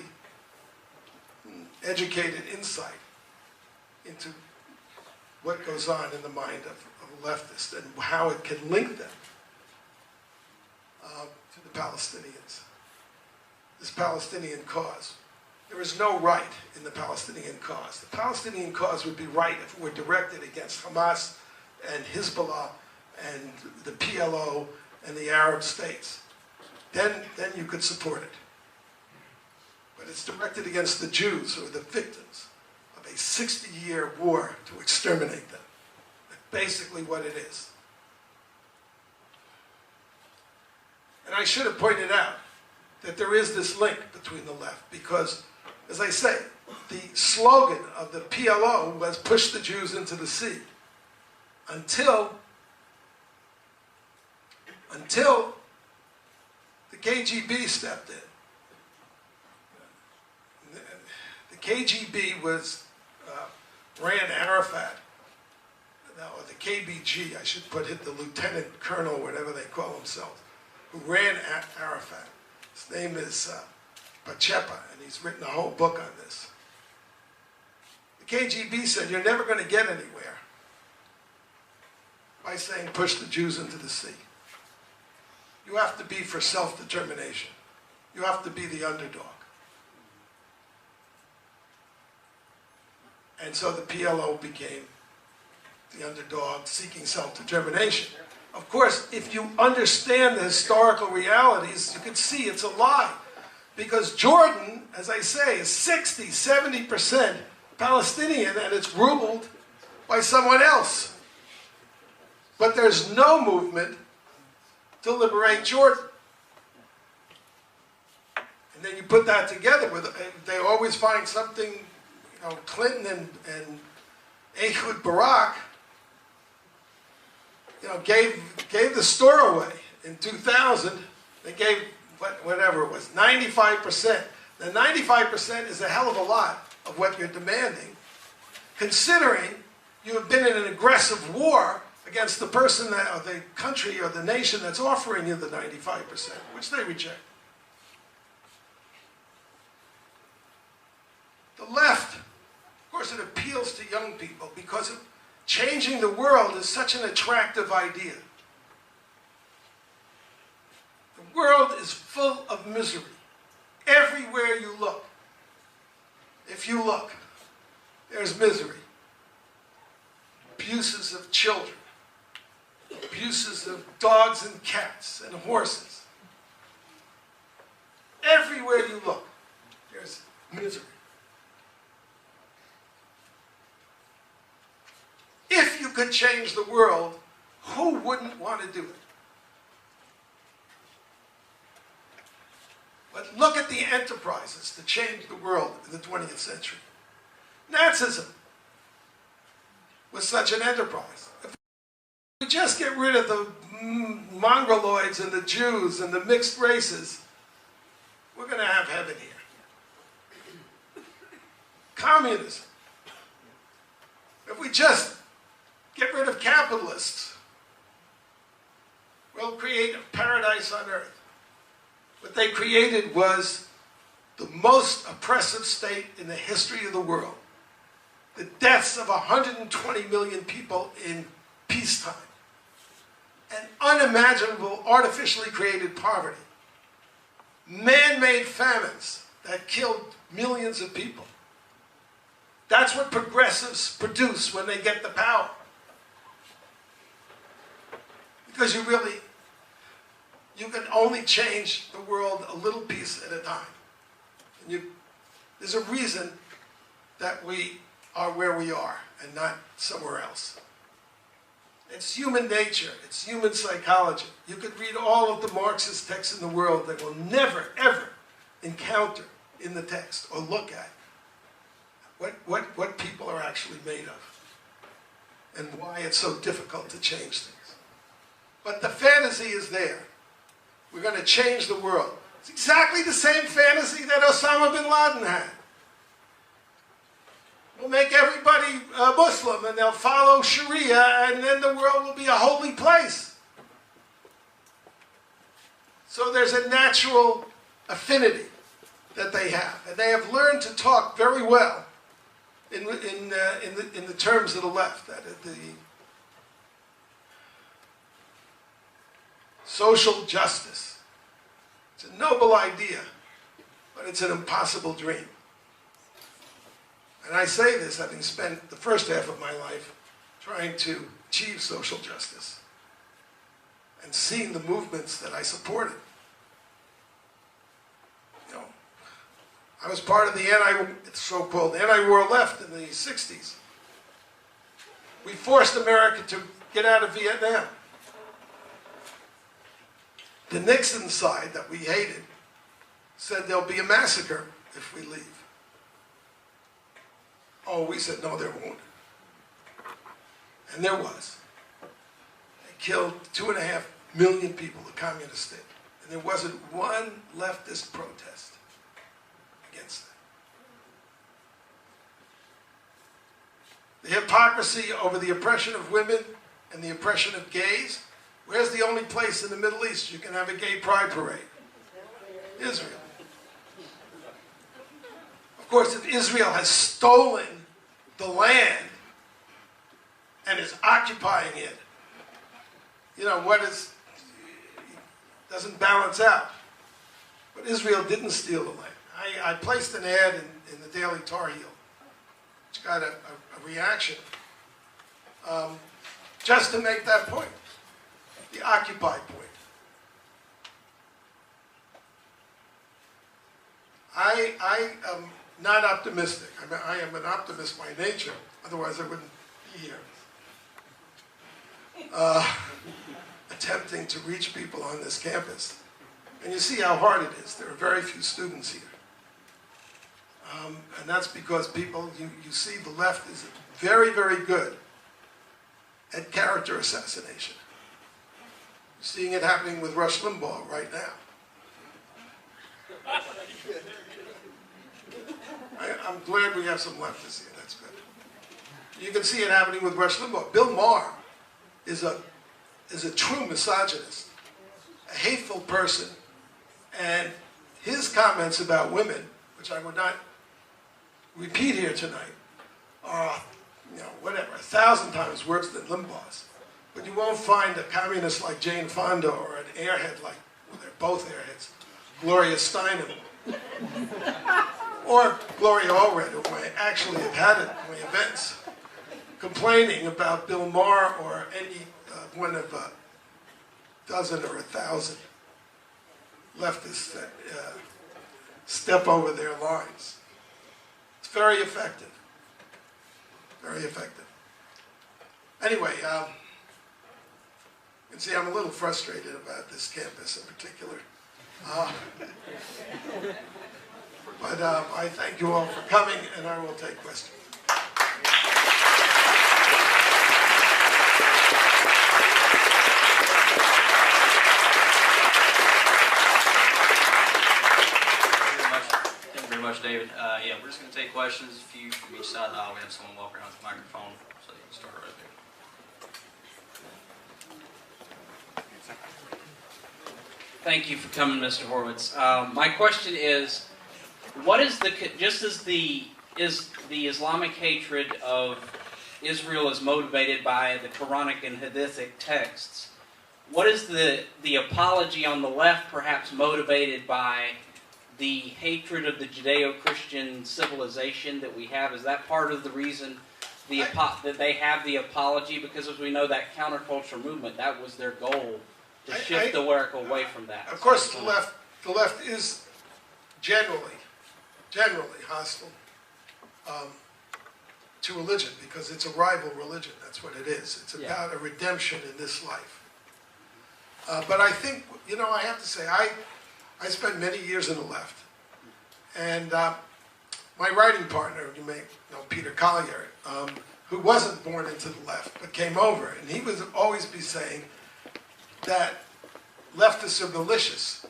educated insight into what goes on in the mind of a leftist and how it can link them to the Palestinians. This Palestinian cause. There is no right in the Palestinian cause. The Palestinian cause would be right if it were directed against Hamas and Hezbollah and the PLO and the Arab states. Then you could support it. But it's directed against the Jews, who are the victims of a 60-year war to exterminate them. That's basically what it is. And I should have pointed out that there is this link between the left, because, as I say, the slogan of the PLO was push the Jews into the sea, until the KGB stepped in. The KGB ran Arafat, or the KBG, I should put it, the lieutenant colonel, whatever they call themselves, who ran Arafat. His name is Pachepa, and he's written a whole book on this. The KGB said, you're never going to get anywhere by saying push the Jews into the sea. You have to be for self-determination. You have to be the underdog. And so the PLO became the underdog seeking self-determination. Of course, if you understand the historical realities, you can see it's a lie. Because Jordan, as I say, is 60, 70% Palestinian, and it's ruled by someone else. But there's no movement to liberate Jordan. And then you put that together with, they always find something, Clinton and Ehud Barak, gave the store away in 2000. They gave whatever it was, 95%. Now 95% is a hell of a lot of what you're demanding, considering you have been in an aggressive war against the person that, or the country or the nation that's offering you the 95%, which they reject. The left, of course, it appeals to young people because changing the world is such an attractive idea. The world is full of misery. Everywhere you look, if you look, there's misery. Abuses of children, abuses of dogs and cats and horses. Everywhere you look, there's misery. If you could change the world, who wouldn't want to do it? But look at the enterprises to change the world in the 20th century. Nazism was such an enterprise. If we just get rid of the Mongoloids and the Jews and the mixed races, we're going to have heaven here. Communism. If we just get rid of capitalists, we'll create a paradise on earth. What they created was the most oppressive state in the history of the world. The deaths of 120 million people in peacetime. And unimaginable, artificially created poverty. Man-made famines that killed millions of people. That's what progressives produce when they get the power. Because you can only change the world a little piece at a time. And there's a reason that we are where we are and not somewhere else. It's human nature. It's human psychology. You could read all of the Marxist texts in the world that will never, ever encounter in the text or look at what people are actually made of and why it's so difficult to change things. But the fantasy is there. We're going to change the world. It's exactly the same fantasy that Osama bin Laden had. We'll make everybody Muslim and they'll follow Sharia and then the world will be a holy place. So there's a natural affinity that they have. And they have learned to talk very well in the terms of the left. That the social justice. It's a noble idea, but it's an impossible dream. And I say this having spent the first half of my life trying to achieve social justice and seeing the movements that I supported. I was part of the so-called anti-war left in the 60s. We forced America to get out of Vietnam. The Nixon side that we hated said there'll be a massacre if we leave. Oh, we said, no, there won't. And there was. They killed 2.5 million people, the communist state. And there wasn't one leftist protest against that. The hypocrisy over the oppression of women and the oppression of gays. Where's the only place in the Middle East you can have a gay pride parade? Israel. Of course, if Israel has stolen the land and is occupying it, doesn't balance out. But Israel didn't steal the land. I placed an ad in the Daily Tar Heel, which got a reaction, just to make that point, the occupied point. I am not optimistic. I am an optimist by nature, otherwise I wouldn't be here. Attempting to reach people on this campus. And you see how hard it is. There are very few students here. And that's because people, you see the left is very, very good at character assassination. You're seeing it happening with Rush Limbaugh right now. I'm glad we have some leftists here, that's good. You can see it happening with Rush Limbaugh. Bill Maher is a true misogynist, a hateful person, and his comments about women, which I would not repeat here tonight, are, whatever, 1,000 times worse than Limbaugh's. But you won't find a communist like Jane Fonda or an airhead like, well, they're both airheads, Gloria Steinem, or Gloria Allred, who I actually have had at my events, complaining about Bill Maher or any one of a dozen or 1,000 leftists that step over their lines. It's very effective. Very effective. Anyway, you can see I'm a little frustrated about this campus in particular. But I thank you all for coming, and I will take questions. Thank you very much, David. Yeah, we're just going to take questions. A few from each side of the aisle. We have someone walk around with the microphone, so you can start right there. Thank you for coming, Mr. Horowitz. My question is, what is just as the Islamic hatred of Israel is motivated by the Quranic and Hadithic texts, what is the apology on the left perhaps motivated by the hatred of the Judeo-Christian civilization that we have? Is that part of the reason that they have the apology? Because as we know, that counterculture movement, that was their goal, to shift the work away from that. Of course, the left is generally hostile to religion because it's a rival religion. That's what it is. It's about a redemption in this life. But I think, I have to say, I spent many years in the left. And my writing partner, you may know Peter Collier, who wasn't born into the left, but came over, and he would always be saying that leftists are malicious.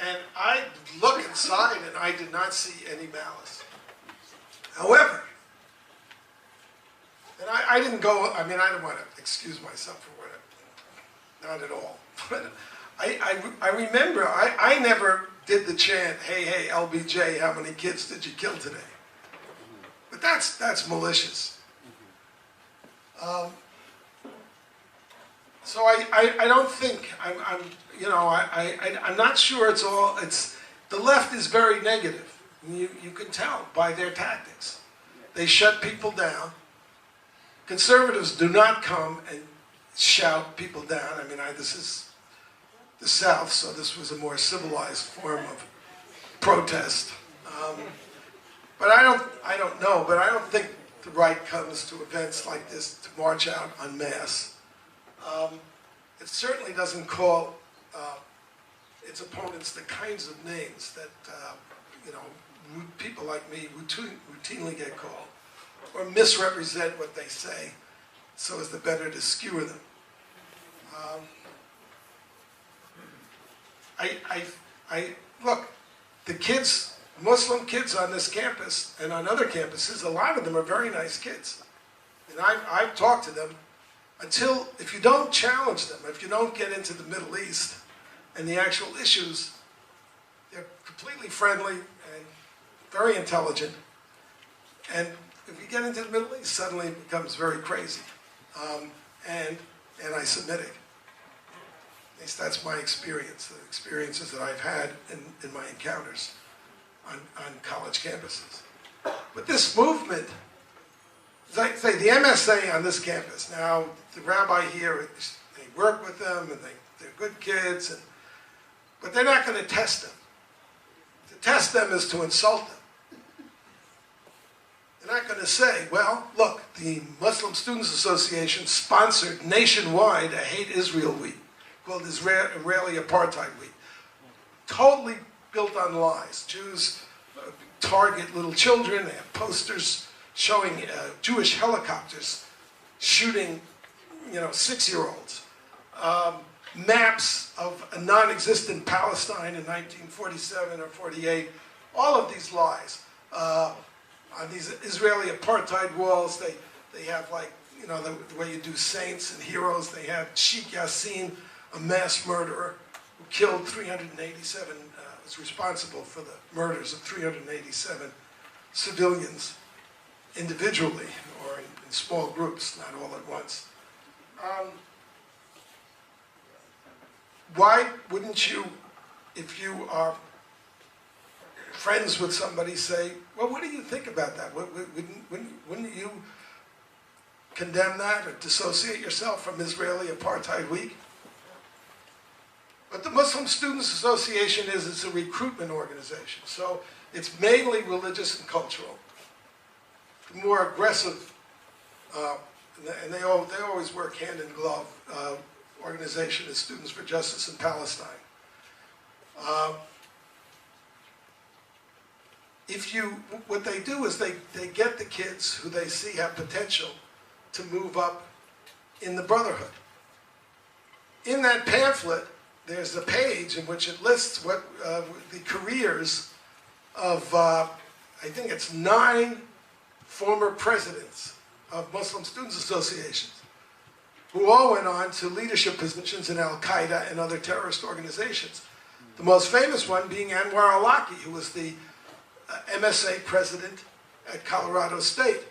And I look inside and I did not see any malice. However, and I didn't go, I don't want to excuse myself for what not at all. But I remember, I never did the chant, hey, LBJ, how many kids did you kill today? But that's malicious. So I don't think, I'm not sure the left is very negative. You can tell by their tactics. They shut people down. Conservatives do not come and shout people down. This is the South, so this was a more civilized form of protest. But I don't know, but I don't think the right comes to events like this to march out en masse. It certainly doesn't call its opponents the kinds of names that people like me routinely get called, or misrepresent what they say so as to better to skewer them. Look, the kids, Muslim kids on this campus and on other campuses, a lot of them are very nice kids. And I've talked to them if you don't challenge them, if you don't get into the Middle East and the actual issues, they're completely friendly and very intelligent. And if you get into the Middle East, suddenly it becomes very crazy and anti-Semitic. At least that's my experience, the experiences that I've had in my encounters on college campuses. But this movement, as I say, the MSA on this campus, now the rabbi here, they work with them and they're good kids, but they're not going to test them. To test them is to insult them. They're not going to say, well, look, the Muslim Students Association sponsored nationwide a Hate Israel Week called Israeli Apartheid Week. Totally built on lies. Jews target little children. They have posters showing Jewish helicopters shooting, 6-year-olds. Maps of a non-existent Palestine in 1947 or 48. All of these lies. On these Israeli apartheid walls, they have the way you do saints and heroes. They have Sheikh Yassin, a mass murderer who killed 387, was responsible for the murders of 387 civilians individually or in small groups, not all at once. Why wouldn't you, if you are friends with somebody, say, well, what do you think about that? Wouldn't you condemn that or dissociate yourself from Israeli Apartheid Week? What the Muslim Students Association is a recruitment organization. So it's mainly religious and cultural. The more aggressive, and they always work hand in glove, organization is Students for Justice in Palestine. What they do is they get the kids who they see have potential to move up in the Brotherhood. In that pamphlet, there's a page in which it lists what the careers of, I think it's 9 former presidents of Muslim Students Associations, who all went on to leadership positions in Al-Qaeda and other terrorist organizations. The most famous one being Anwar al-Awlaki, who was the MSA president at Colorado State.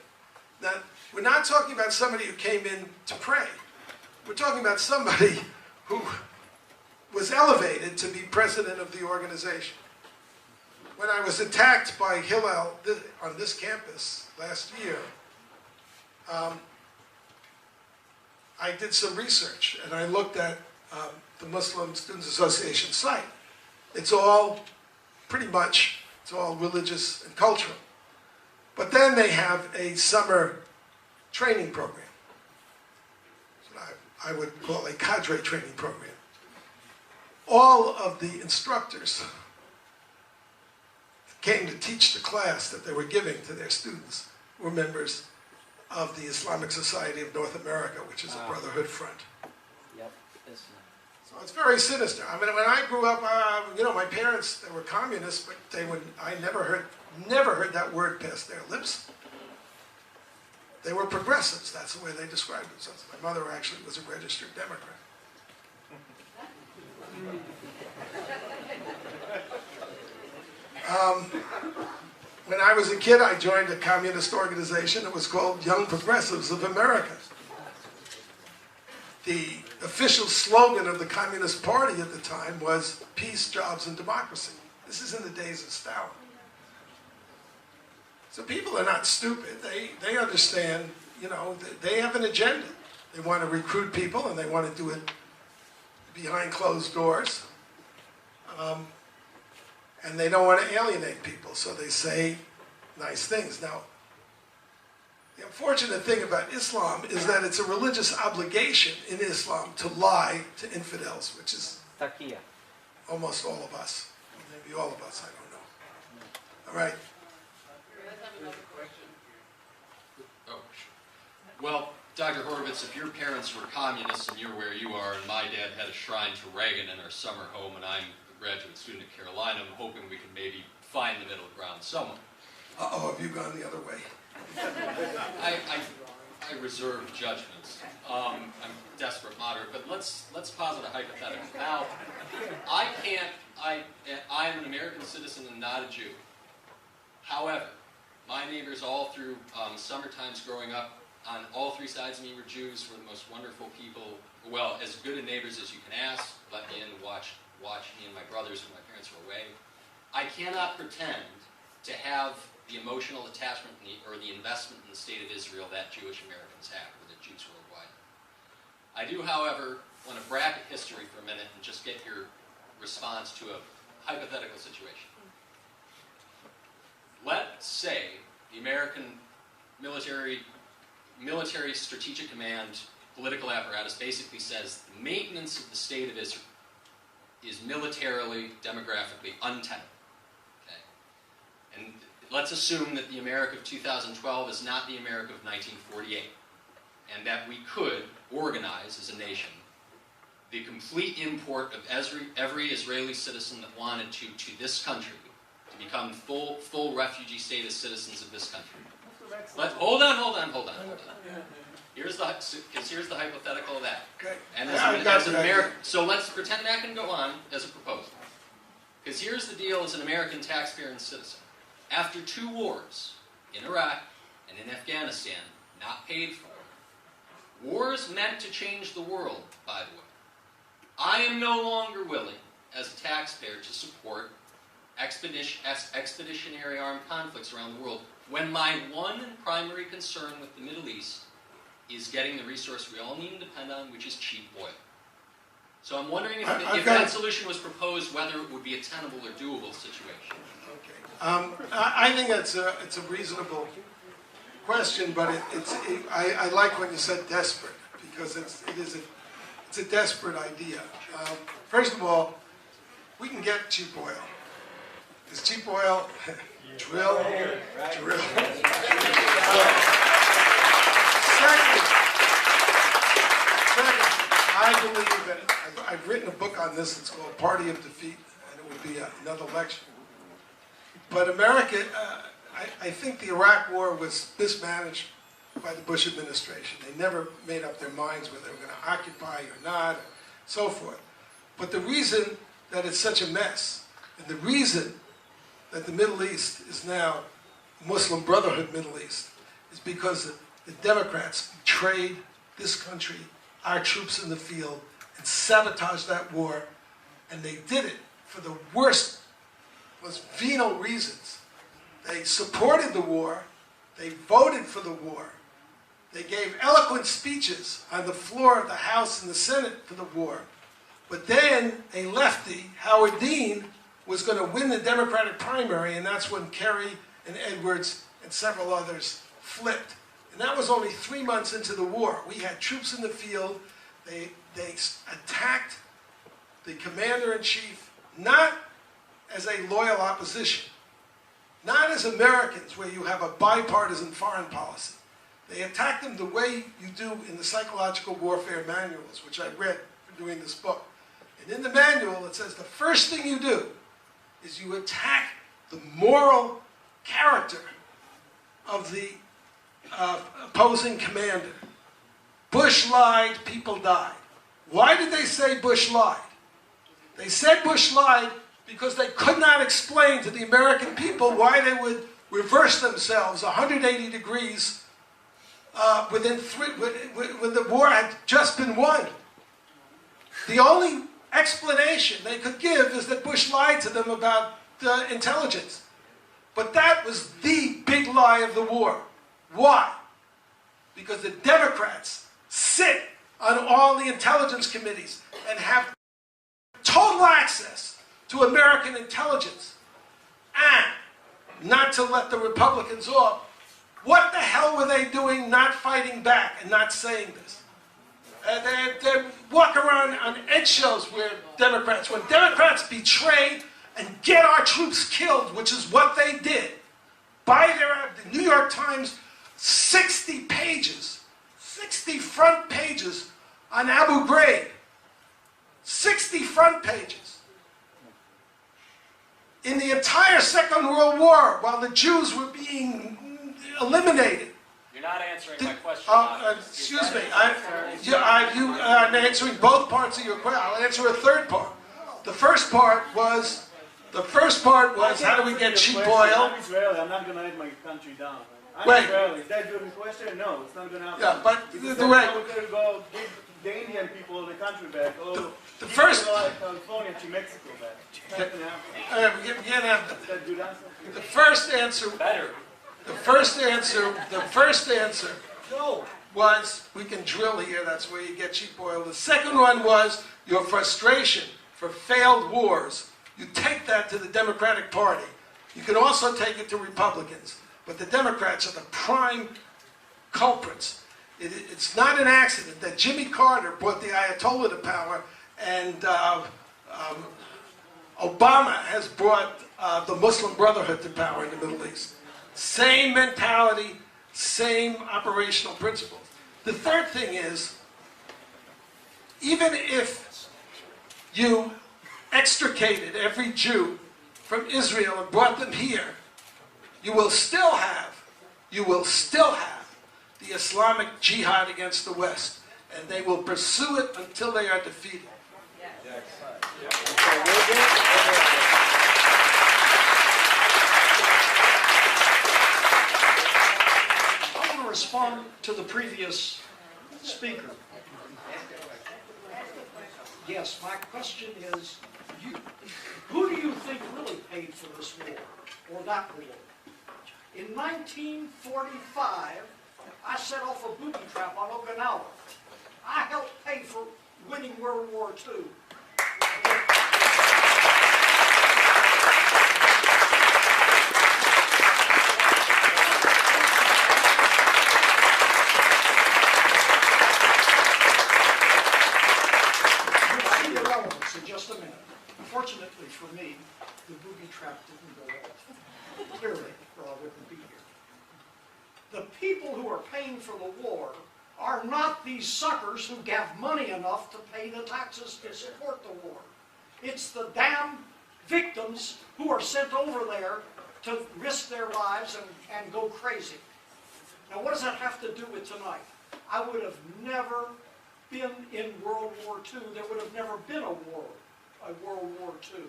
Now, we're not talking about somebody who came in to pray. We're talking about somebody who was elevated to be president of the organization. When I was attacked by Hillel on this campus last year, I did some research and I looked at the Muslim Students Association site. It's all pretty much, it's all religious and cultural. But then they have a summer training program. I would call a cadre training program. All of the instructors came to teach the class that they were giving to their students were members of the Islamic Society of North America, which is a brotherhood front. Yep. So it's very sinister. I mean, when I grew up, my parents, they were communists, but I never heard that word pass their lips. They were progressives. That's the way they described themselves. My mother actually was a registered Democrat. When I was a kid, I joined a communist organization. It was called Young Progressives of America. The official slogan of the Communist Party at the time was peace, jobs, and democracy. This is in the days of Stalin. So people are not stupid. They understand, they have an agenda. They want to recruit people and they want to do it behind closed doors. And they don't want to alienate people, so they say nice things. Now, the unfortunate thing about Islam is that it's a religious obligation in Islam to lie to infidels, which is almost all of us. Maybe all of us, I don't know. All right. Oh, sure. Well, Dr. Horowitz, if your parents were communists and you're where you are, and my dad had a shrine to Reagan in our summer home, and I'm a graduate student at Carolina, I'm hoping we can maybe find the middle ground somewhere. Uh-oh, have you gone the other way? I reserve judgments. I'm desperate moderate, but let's posit a hypothetical. Now, I'm an American citizen and not a Jew. However, my neighbors all through summer times growing up, on all 3 sides of me were Jews, were the most wonderful people, well, as good a neighbors as you can ask, let me in to watch me and my brothers when my parents were away. I cannot pretend to have the emotional attachment or the investment in the state of Israel that Jewish Americans have, or that Jews worldwide. I do, however, want to bracket history for a minute and just get your response to a hypothetical situation. Let's say the American military strategic command political apparatus basically says the maintenance of the state of Israel is militarily, demographically untenable. Okay? And let's assume that the America of 2012 is not the America of 1948, and that we could organize as a nation the complete import of every Israeli citizen that wanted to this country to become full refugee status citizens of this country. Hold on. Here's the hypothetical of that. Okay. And as an American, so let's pretend that can go on as a proposal. Because here's the deal as an American taxpayer and citizen. After 2 wars, in Iraq and in Afghanistan, not paid for, wars meant to change the world, by the way. I am no longer willing, as a taxpayer, to support expeditionary armed conflicts around the world when my one and primary concern with the Middle East is getting the resource we all need and depend on, which is cheap oil. So I'm wondering if that solution was proposed, whether it would be a tenable or doable situation. Okay. I think it's a reasonable question, but I like when you said desperate, because it's a desperate idea. First of all, we can get cheap oil. Is cheap oil drill? Second, I believe that I've written a book on this. It's called Party of Defeat, and it would be another lecture. But America, I think the Iraq War was mismanaged by the Bush administration. They never made up their minds whether they were going to occupy or not, and so forth. But the reason that it's such a mess, and the reason that the Middle East is now Muslim Brotherhood Middle East, is because the Democrats betrayed this country, our troops in the field, and sabotaged that war, and they did it for the worst, most venal reasons. They supported the war, they voted for the war, they gave eloquent speeches on the floor of the House and the Senate for the war. But then a lefty, Howard Dean, was going to win the Democratic primary, and that's when Kerry and Edwards and several others flipped. And that was only 3 months into the war. We had troops in the field. They attacked the commander-in-chief, not as a loyal opposition, not as Americans, where you have a bipartisan foreign policy. They attacked them the way you do in the psychological warfare manuals, which I read for doing this book. And in the manual, it says the first thing you do is you attack the moral character of the opposing commander. Bush lied, people died. Why did they say Bush lied? They said Bush lied because they could not explain to the American people why they would reverse themselves 180 degrees when the war had just been won. The only explanation they could give is that Bush lied to them about intelligence. But that was the big lie of the war. Why? Because the Democrats sit on all the intelligence committees and have total access to American intelligence, and not to let the Republicans off. What the hell were they doing not fighting back and not saying this? They walk around on eggshells when Democrats betray and get our troops killed, which is what they did. The New York Times, 60 pages, 60 front pages on Abu Ghraib. 60 front pages. In the entire Second World War, while the Jews were being eliminated. You're not answering my question. Excuse me. I'm answering both parts of your question. I'll answer a third part. The first part was how do we get cheap oil? I'm Israeli. I'm not going to let my country down. I'm Israeli. Is that your question? No, it's not going to happen. Yeah, but we're right. going to go give the Indian people the country back. The first. California to Mexico back. It's not going to happen. We can't have Is that good answer? the first answer. Better. The first answer was we can drill here. That's where you get cheap oil. The second one was your frustration for failed wars. You take that to the Democratic Party. You can also take it to Republicans. But the Democrats are the prime culprits. It's not an accident that Jimmy Carter brought the Ayatollah to power, and Obama has brought the Muslim Brotherhood to power in the Middle East. Same mentality, same operational principles. The third thing is, even if you extricated every Jew from Israel and brought them here, you will still have the Islamic jihad against the West, and they will pursue it until they are defeated. I want to respond to the previous speaker. Yes, my question is, who do you think really paid for this war, or that war? In 1945, I set off a booby trap on Okinawa. I helped pay for winning World War II. You'll see the relevance in just a minute. Fortunately for me, the booby trap didn't go off. Clearly, or I wouldn't be here. The people who are paying for the war are not these suckers who have money enough to pay the taxes to support the war. It's the damn victims who are sent over there to risk their lives and go crazy. Now, what does that have to do with tonight? I would have never been in World War II. There would have never been a World War II.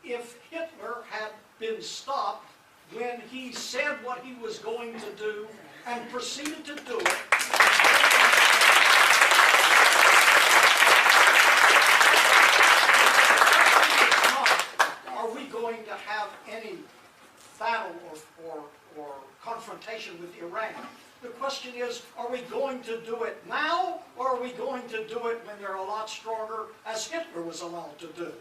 If Hitler had been stopped when he said what he was going to do and proceeded to do it, are we going to have any battle or confrontation with Iran? The question is, are we going to do it now, or are we going to do it when they're a lot stronger, as Hitler was allowed to do?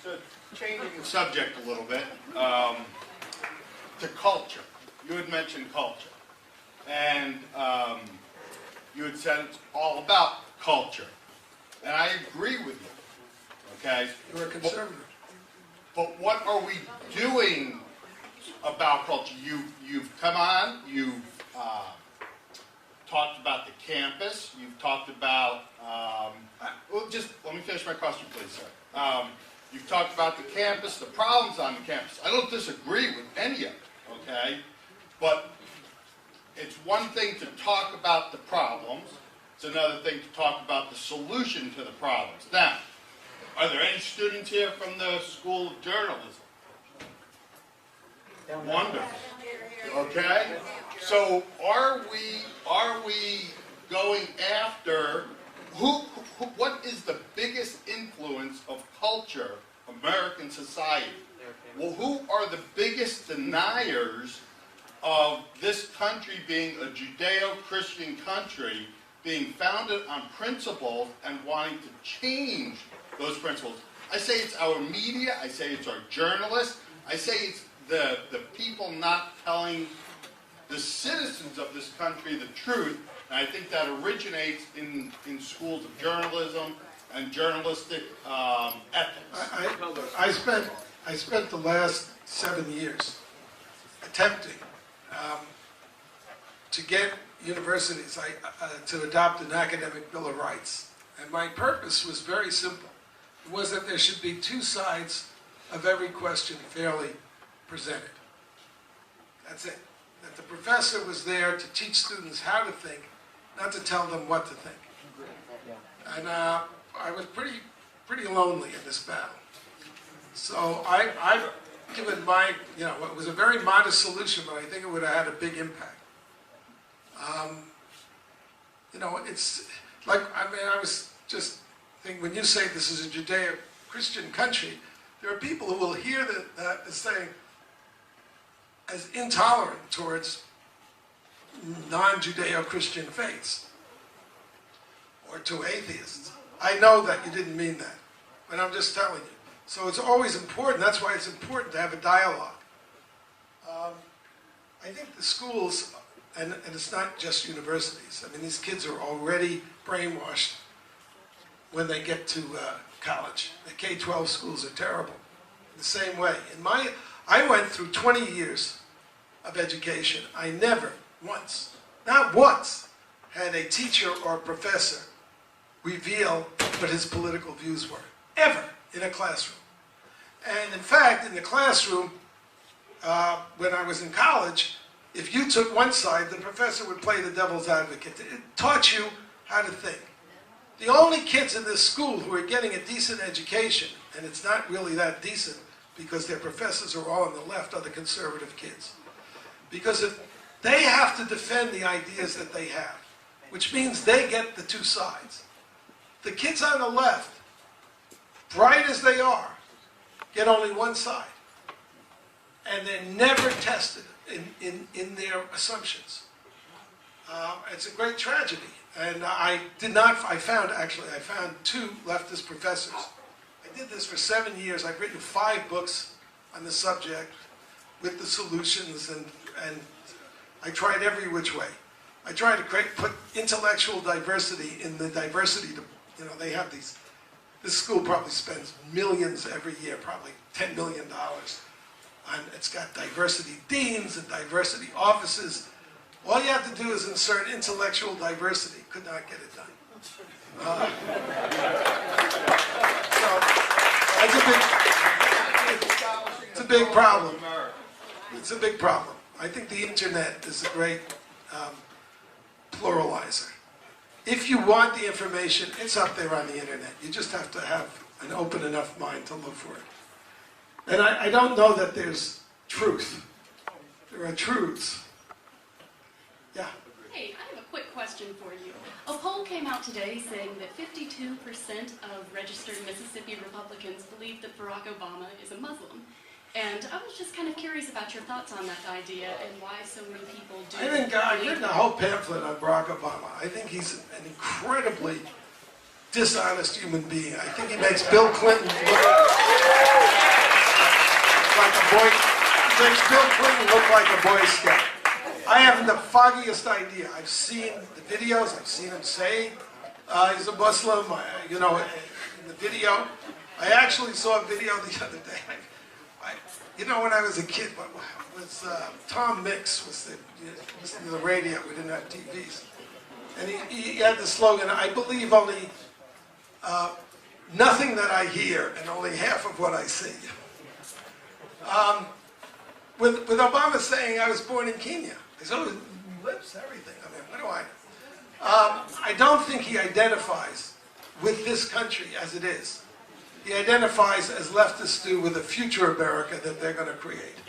So, changing the subject a little bit, to culture. You had mentioned culture. And you had said it's all about culture. And I agree with you. Okay? You're a conservative. But what are we doing about culture? You've come on, you've talked about the campus, you've talked about, well, just let me finish my question, please, sir. You've talked about the campus, the problems on the campus. I don't disagree with any of it, okay? But it's one thing to talk about the problems, it's another thing to talk about the solution to the problems. Now, are there any students here from the School of Journalism? Wonderful. Okay? So are we going after what is the biggest influence of culture, American society? Well, who are the biggest deniers of this country being a Judeo-Christian country, being founded on principles and wanting to change those principles? I say it's our media, I say it's our journalists, I say it's the people not telling the citizens of this country the truth, and I think that originates in schools of journalism and journalistic ethics. I spent the last 7 years attempting to get universities to adopt an academic Bill of Rights. And my purpose was very simple. It was that there should be two sides of every question fairly presented. That's it. That the professor was there to teach students how to think, not to tell them what to think. And I was pretty lonely in this battle. So I've given my, it was a very modest solution, but I think it would have had a big impact. It's like, I was just thinking, when you say this is a Judeo-Christian country, there are people who will hear that as saying, as intolerant towards non-Judeo-Christian faiths, or to atheists. I know that you didn't mean that, but I'm just telling you. So it's always important, that's why it's important to have a dialogue. I think the schools, and it's not just universities, I mean, these kids are already brainwashed when they get to college. The K-12 schools are terrible. The same way. I went through 20 years of education. I never once, not once, had a teacher or a professor reveal what his political views were, ever, in a classroom. And in fact, in the classroom, when I was in college, if you took one side, the professor would play the devil's advocate. It taught you how to think. The only kids in this school who are getting a decent education, and it's not really that decent because their professors are all on the left, are the conservative kids. Because if they have to defend the ideas that they have, which means they get the two sides. The kids on the left, bright as they are, get only one side. And they're never tested in their assumptions. It's a great tragedy. And I found two leftist professors. I did this for 7 years. I've written 5 books on the subject with the solutions, and I tried every which way. I tried to put intellectual diversity in the diversity, they have these, this school probably spends millions every year, probably $10 million. And it's got diversity deans and diversity offices. All you have to do is insert intellectual diversity. Could not get it done. So it's a big problem. It's a big problem. I think the internet is a great pluralizer. If you want the information, it's up there on the internet. You just have to have an open enough mind to look for it. And I don't know that there's truth. There are truths. Yeah. Hey, I have a quick question for you. A poll came out today saying that 52% of registered Mississippi Republicans believe that Barack Obama is a Muslim. And I was just kind of curious about your thoughts on that idea and why so many people do. I think I've written a whole pamphlet on Barack Obama. I think he's an incredibly dishonest human being. I think he makes Bill Clinton look like a boy. He makes Bill Clinton look like a Boy Scout. I haven't the foggiest idea. I've seen the videos. I've seen him say he's a Muslim. In the video. I actually saw a video the other day. When I was a kid, was Tom Mix was listening to the radio. We didn't have TVs, and he had the slogan, "I believe only nothing that I hear and only half of what I see." With Obama saying, "I was born in Kenya," I saw his lips, everything. I mean, what do I know? I don't think he identifies with this country as it is. He identifies as leftists do with a future America that they're going to create.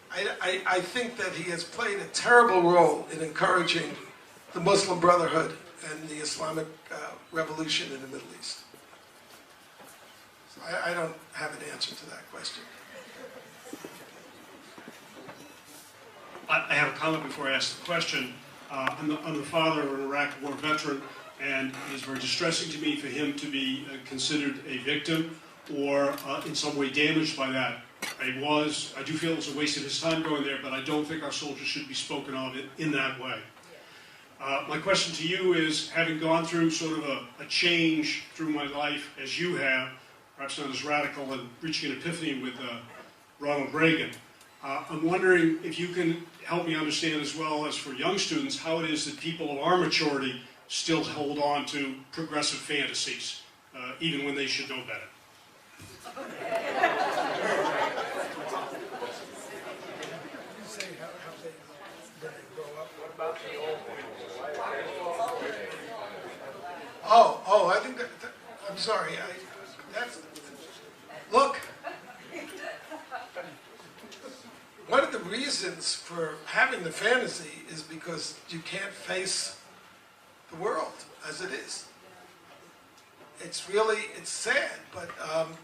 I think that he has played a terrible role in encouraging the Muslim Brotherhood and the Islamic revolution in the Middle East. So I don't have an answer to that question. I have a comment before I ask the question. I'm the father of an Iraq War veteran, and it is very distressing to me for him to be considered a victim or in some way damaged by that. I do feel it was a waste of his time going there, but I don't think our soldiers should be spoken of in that way. My question to you is, having gone through sort of a change through my life as you have, perhaps not as radical, and reaching an epiphany with Ronald Reagan, I'm wondering if you can help me understand, as well as for young students, how it is that people of our maturity still hold on to progressive fantasies, even when they should know better. I think I'm sorry. Look, one of the reasons for having the fantasy is because you can't face the world as it is. It's sad, but I'm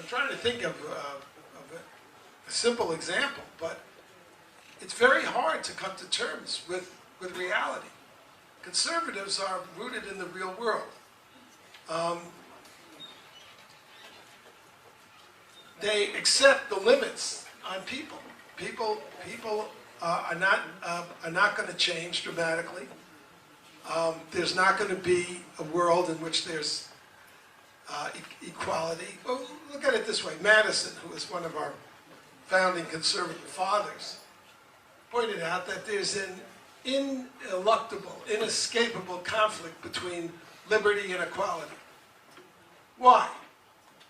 trying to think of a simple example, but it's very hard to come to terms with reality. Conservatives are rooted in the real world. They accept the limits on people. People are not going to change dramatically. There's not going to be a world in which there's equality. Well, look at it this way. Madison, who was one of our founding conservative fathers, pointed out that there's an ineluctable, inescapable conflict between liberty and equality. Why?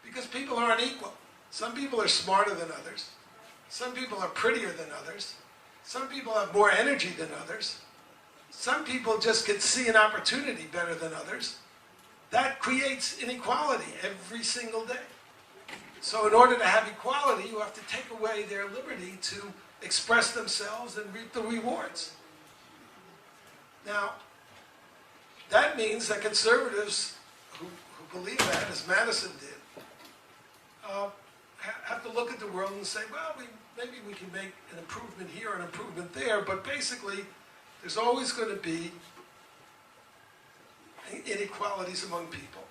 Because people aren't equal. Some people are smarter than others. Some people are prettier than others. Some people have more energy than others. Some people just can see an opportunity better than others. That creates inequality every single day. So in order to have equality, you have to take away their liberty to express themselves and reap the rewards. Now, that means that conservatives who believe that, as Madison did, have to look at the world and say, well, maybe we can make an improvement here, an improvement there, but basically, there's always going to be inequalities among people.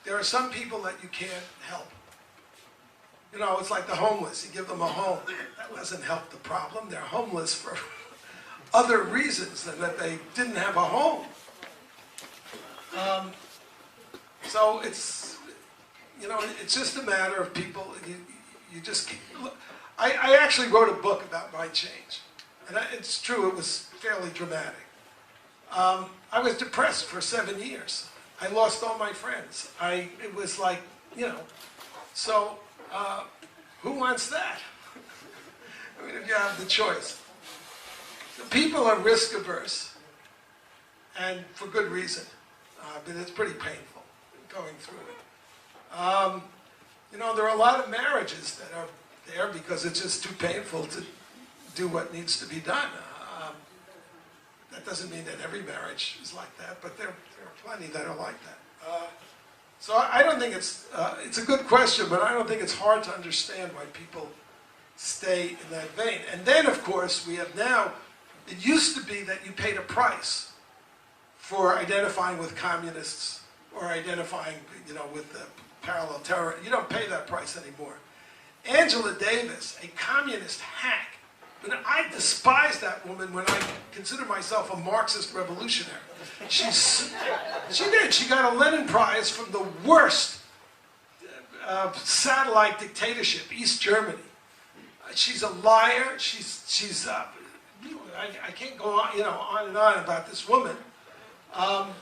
There are some people that you can't help. You know, it's like the homeless. You give them a home. That doesn't help the problem. They're homeless for other reasons than that they didn't have a home. So it's, you know, it's just a matter of people. You just look. I actually wrote a book about my change, and it's true. It was fairly dramatic. I was depressed for 7 years. I lost all my friends. It was like, you know, so who wants that? I mean, if you have the choice. The people are risk averse, and for good reason. But it's pretty painful going through it. You know, there are a lot of marriages that are there because it's just too painful to do what needs to be done. That doesn't mean that every marriage is like that, but there are plenty that are like that. So I don't think it's a good question, but I don't think it's hard to understand why people stay in that vein. And then, of course, we have now, it used to be that you paid a price for identifying with communists or identifying, you know, with the parallel terror. You don't pay that price anymore. Angela Davis, a communist hack, and I despise that woman when I consider myself a Marxist revolutionary. She did. She got a Lenin Prize from the worst satellite dictatorship, East Germany. She's a liar. I can't go on, you know, on and on about this woman. Her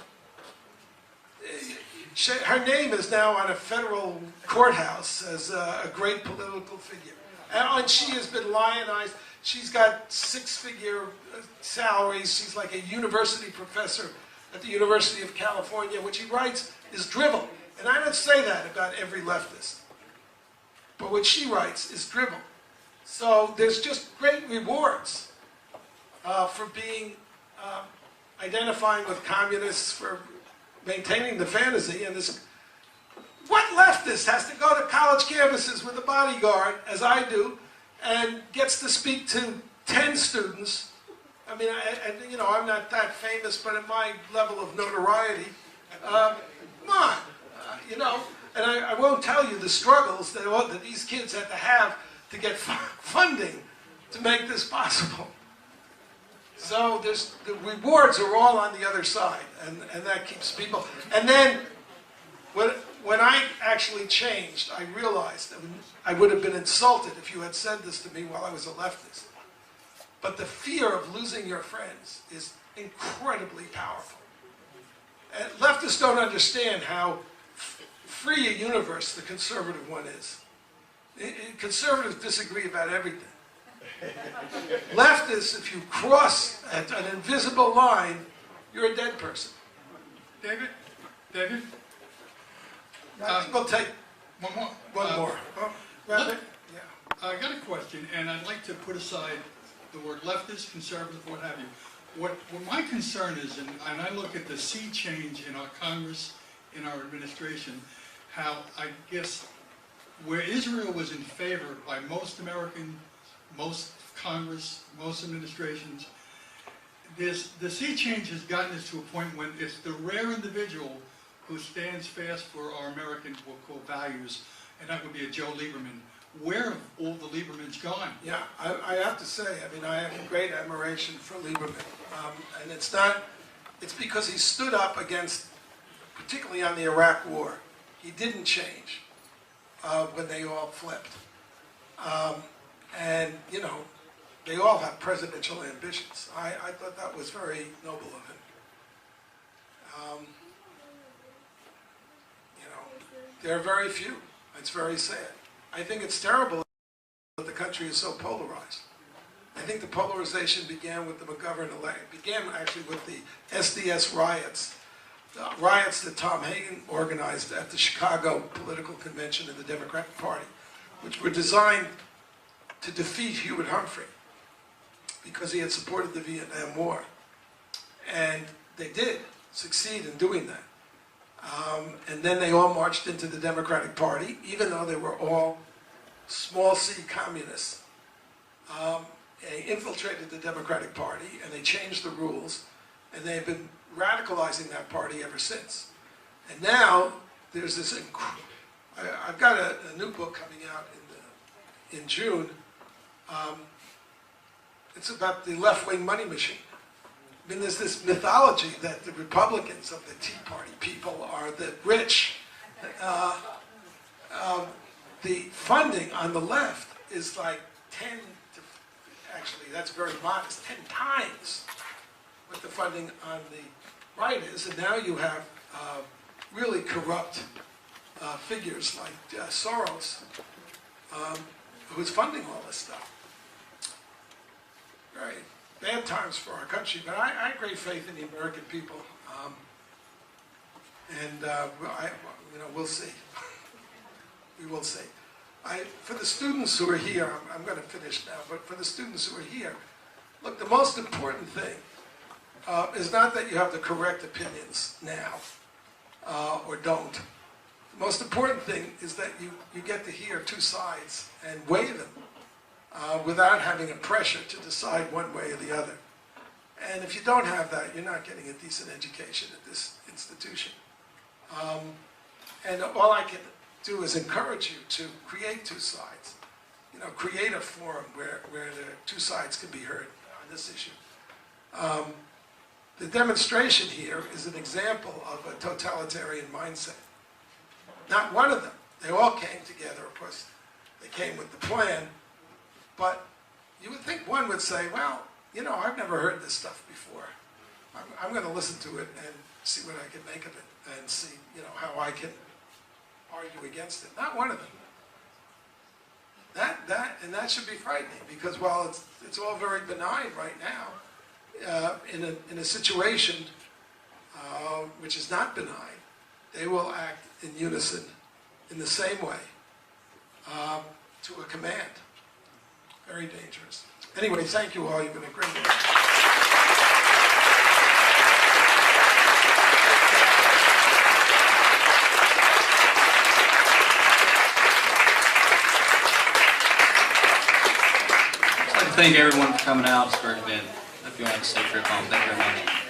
name is now on a federal courthouse as a great political figure, and she has been lionized. She's got six-figure salaries. She's like a university professor at the University of California. What she writes is drivel. And I don't say that about every leftist. But what she writes is drivel. So there's just great rewards for being, identifying with communists, for maintaining the fantasy. And this, what leftist has to go to college campuses with a bodyguard, as I do, and gets to speak to 10 students? I mean, you know, I'm not that famous, but at my level of notoriety, come on, you know. And I won't tell you the struggles that these kids had to get funding to make this possible. So the rewards are all on the other side, and that keeps people. And then, when I actually changed, I realized that I would have been insulted if you had said this to me while I was a leftist. But the fear of losing your friends is incredibly powerful. And leftists don't understand how free a universe the conservative one is. Conservatives disagree about everything. Leftists, if you cross an invisible line, you're a dead person. David? We'll take One more. one more. Rather? Yeah. I got a question, and I'd like to put aside the word leftist, conservative, what have you. What my concern is, and I look at the sea change in our Congress, in our administration, how I guess where Israel was in favor by most Americans, most Congress, most administrations, the sea change has gotten us to a point when it's the rare individual who stands fast for our American, we'll call values, and that would be a Joe Lieberman where have all the Liebermans gone? Yeah, I have to say, I mean, I have great admiration for Lieberman. And it's because he stood up against, particularly on the Iraq War. He didn't change when they all flipped. And, you know, they all have presidential ambitions. I thought that was very noble of him. You know, there are very few. It's very sad. I think it's terrible that the country is so polarized. I think the polarization began with the McGovern-elect. It began actually with the SDS riots. The riots that Tom Hagen organized at the Chicago political convention of the Democratic Party, which were designed to defeat Hubert Humphrey because he had supported the Vietnam War. And they did succeed in doing that. And then they all marched into the Democratic Party, even though they were all small c communists. They infiltrated the Democratic Party and they changed the rules, and they've been radicalizing that party ever since. And now there's this, I've got a new book coming out in June. It's about the left-wing money machine. I mean, there's this mythology that the Republicans of the Tea Party people are the rich. The funding on the left is like 10 to, actually that's very modest, 10 times what the funding on the right is. And now you have really corrupt figures like Soros, who's funding all this stuff. Very bad times for our country, but I have great faith in the American people, you know, we'll see. We will see. For the students who are here, I'm going to finish now, but for the students who are here, look, the most important thing is not that you have the correct opinions now, or don't. The most important thing is that you get to hear two sides and weigh them without having a pressure to decide one way or the other. And if you don't have that, you're not getting a decent education at this institution. And all I can do is encourage you to create two sides. You know, create a forum where the two sides can be heard on this issue. The demonstration here is an example of a totalitarian mindset. Not one of them. They all came together, of course. They came with the plan. But you would think one would say, well, you know, I've never heard this stuff before. I'm going to listen to it and see what I can make of it and see, you know, how I can argue against it. Not one of them. That should be frightening, because while it's all very benign right now, in a situation which is not benign, they will act in unison in the same way to a command. Very dangerous. Anyway, thank you all. You've been a great I'd like to thank everyone for coming out. It's a great event. Hope you all have a safe trip home. Thank you very much.